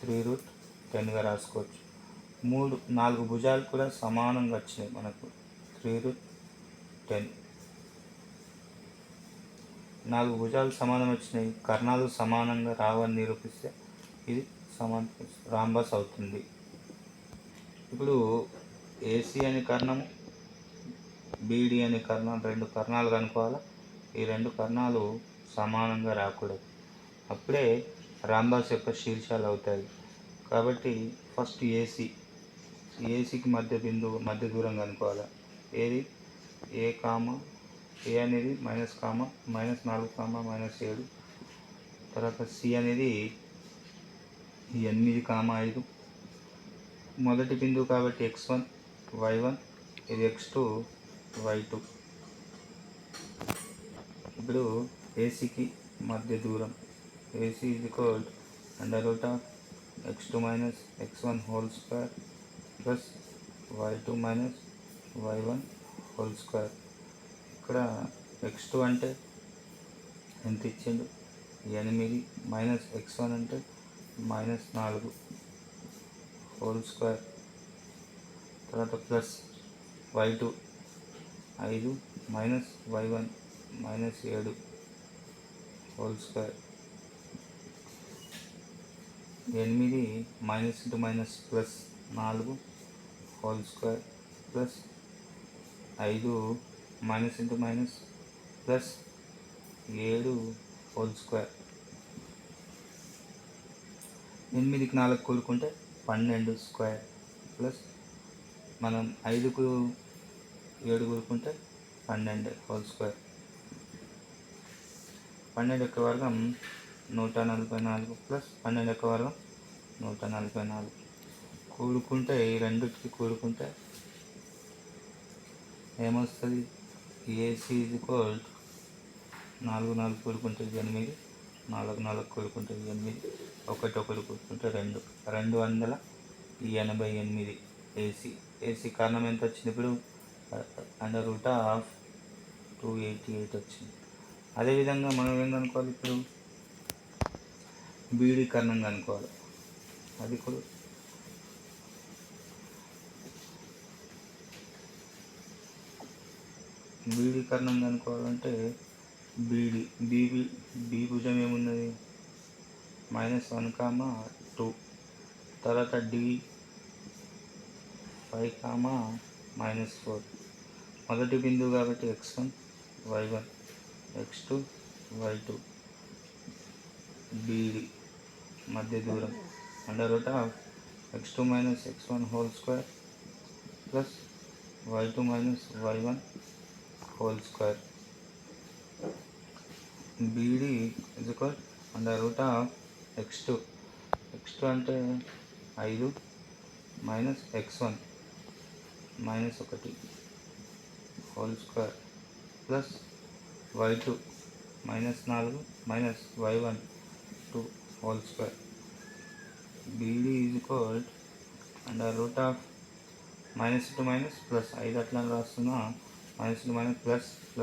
3√10గా రాసుకోవచ్చు 4 భుజాలు కూడా సమానంగా వచ్చినాయి మనకు 3√10 4 భుజాలు సమానం వచ్చినాయి కర్ణాలు సమానంగా రావని నిరూపిస్తే ఇది రాంబస్ అవుతుంది. ఇప్పుడు ఏసీ అనే కర్ణము బీడీ అనే కర్ణం రెండు కర్ణాలు కనుక్కోవాలా ఈ రెండు కర్ణాలు సమానంగా రాకూడదు అప్పుడే రాంబస్ యొక్క శీర్షాలు అవుతాయి. కాబట్టి ఫస్ట్ ఏసీకి మధ్య దూరం కనుక్కోవాలి ఏది ఏ అనేది -4 -7 తర్వాత సి అనేది 8 5 మొదటి బిందువు కాబట్టి x1 y1 ఇది x2 y2. ఇప్పుడు ఏసీకి మధ్య దూరం AC √x2 - x1 whole square plus y2 - y1 whole square. ఇక్కడ x2 అంటే ఎంత ఇచ్చిండు 8 మైనస్ x1 అంటే -4 హోల్ స్క్వేర్ తర్వాత plus y2 5 minus y1 -7 whole square 8 minus into minus plus 4 whole square plus 5 minus into minus plus 7 whole square 8కి 4 కూడుకుంటే 12 square plus మనం 5కు 7 కూడుకుంటే 12 హోల్ స్క్వేర్ 12 యొక్క వర్గం 144 ప్లస్ 12 యొక్క వర్గం 144 కూడుకుంటే ఈ రెండింటికి కూడుకుంటే ఏమొస్తుంది ఏసీ = 4 4 కూడుకుంటే 8 4 4 కూడుకుంటే 8 1 1 కూడుకుంటే 2 288 ఏసీ కారణం ఎంత వచ్చింది ఇప్పుడు √288 వచ్చింది. అదేవిధంగా మనం ఏం కనుక్కోవాలి ఇప్పుడు బీడీ కర్ణం కనుక్కోవాలి అది కూడా బీడీ కర్ణం కనుక్కోవాలంటే బీ భుజం ఏమున్నది -1 2 తర్వాత డి 5 -4 మొదటి బిందువు కాబట్టి x1 y1 x2 y2 beedi మధ్య దూరం √x2 - x1 whole square plus y2 - y1 whole square BD √x2 అంటే 5 minus x1 -1 whole square plus y2 -4 y1 2 whole square BD √−2 plus 5 అట్లా రాస్తున్నా -2 plus 1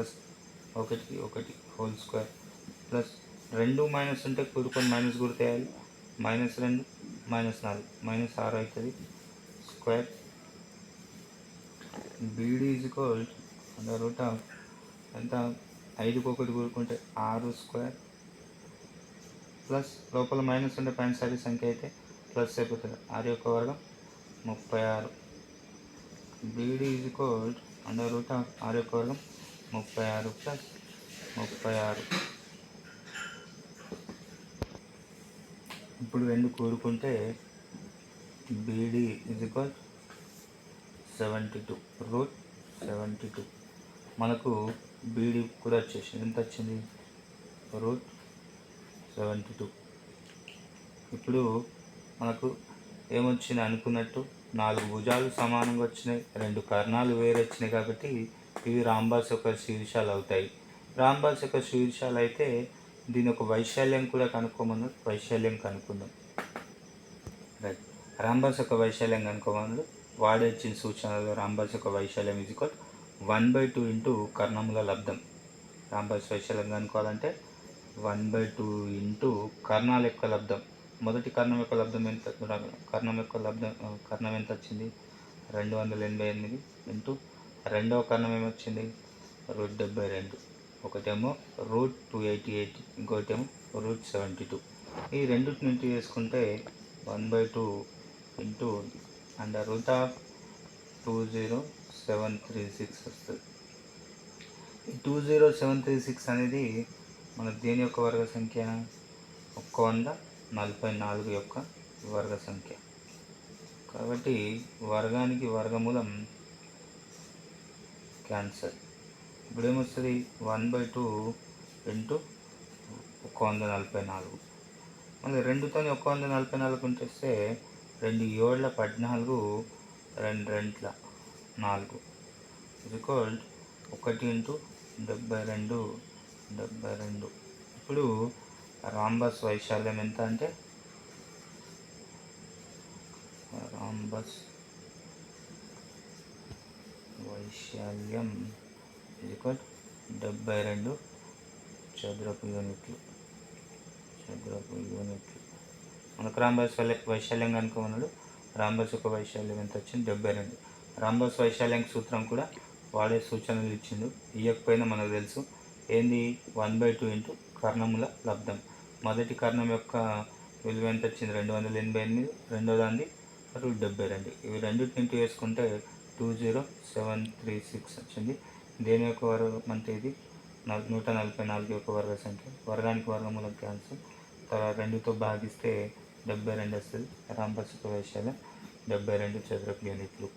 whole square plus 2 minus ఉంటే కూడుకొని minus గుర్తేయాలి -2 -4 -6 అవుతుంది square BD is equal under root of ఎంత 5కి 1 కూడుకుంటే 6 స్క్వేర్ ప్లస్ లోపల మైనస్ ఉండే పైన సంఖ్య అయితే ప్లస్ అయిపోతుంది 6 యొక్క వర్గం 36. Beedi is equal under root of 6 యొక్క వర్గం 36 ప్లస్ 36. ఇప్పుడు 2 కూడుకుంటే బీడీ ఈజ్ ఈక్వల్ 72 రూట్ 72. మనకు బీడీ కూడా వచ్చేసింది. ఎంత వచ్చింది? రూట్ 72. ఇప్పుడు మనకు ఏమొచ్చింది అనుకున్నట్టు 4 భుజాలు సమానంగా వచ్చినాయి, 2 కర్ణాలు వేరే వచ్చినాయి కాబట్టి ఇవి రాంబాస్ యొక్క శీర్షాలు అవుతాయి. రాంబాస్ యొక్క శీర్షాలు అయితే దీని యొక్క వైశాల్యం కూడా కనుక్కోమన్నాడు. వైశాల్యం కనుక్కుందాం. రైట్. రాంబాస్ యొక్క వైశాల్యం కనుక్కోమన్నాడు. వాడే ఇచ్చిన సూచనలో రాంబాస్ యొక్క వైశాల్యం ఈజ్ ఈక్వల్ 1/2 ఇంటూ కర్ణముల లబ్ధం. రాంబాస్ వైశాల్యం కనుక్కోవాలంటే 1/2 ఇంటూ కర్ణాల యొక్క లబ్ధం. మొదటి కర్ణం యొక్క లబ్ధం ఎంత? కర్ణం ఎంత వచ్చింది? 288 ఇంటూ రెండవ కర్ణం ఏమొచ్చింది? రూట్ 72. ఒకటేమో రూట్ 288, ఇంకోటేమో రూట్ 72. ఈ రెండింటిని ఇంటూ చేసుకుంటే 1/2 ఇంటూ అండర్ రూట్ ఆఫ్ 20736 వస్తుంది. ఈ 20736 అనేది మనకు దేని యొక్క వర్గ సంఖ్య? 144 యొక్క వర్గ సంఖ్య. కాబట్టి వర్గానికి వర్గమూలం క్యాన్సర్. ఇప్పుడు ఏమొస్తుంది? 1/2 ఇంటూ 144. మళ్ళీ 2తో 144 ఉంటేస్తే 2 7 14, 2 2 4 ఈక్వల్ 1 ఇంటూ 72. ఇప్పుడు రాంబస్ వైశాల్యం ఎంత అంటే రాంబస్ వైశాల్యం ఈక్వల్ 72 చదరపు యూనిట్లు. మనకు రాంబస్ వైశాల్యం కనుక్కోమన్నాడు. రాంబస్ యొక్క వైశాల్యం ఎంత వచ్చింది? 72. రాంబస్ వైశాల్యం సూత్రం కూడా వాడే సూచనలు ఇచ్చిండు. ఇవ్వకపోయినా మనకు తెలుసు ఏంది? 1/2 ఇంటూ కర్ణముల లబ్ధం. మొదటి కర్ణం యొక్క విలువ ఎంత వచ్చింది? 288. రెండో దాన్ని రూట్ 72. ఇవి రెండింటిని ఇంటూ వేసుకుంటే 20736 వచ్చింది. దేని యొక్క వర్గం అంటే ఇది 144 యొక్క వర్గ సంఖ్య. వర్గానికి వర్గమూలం క్యాన్సల్. తర్వాత 2తో భాగిస్తే 72 వస్తుంది. రాంబస్ యొక్క వైశాల్యం 72 చదరపు యూనిట్లు.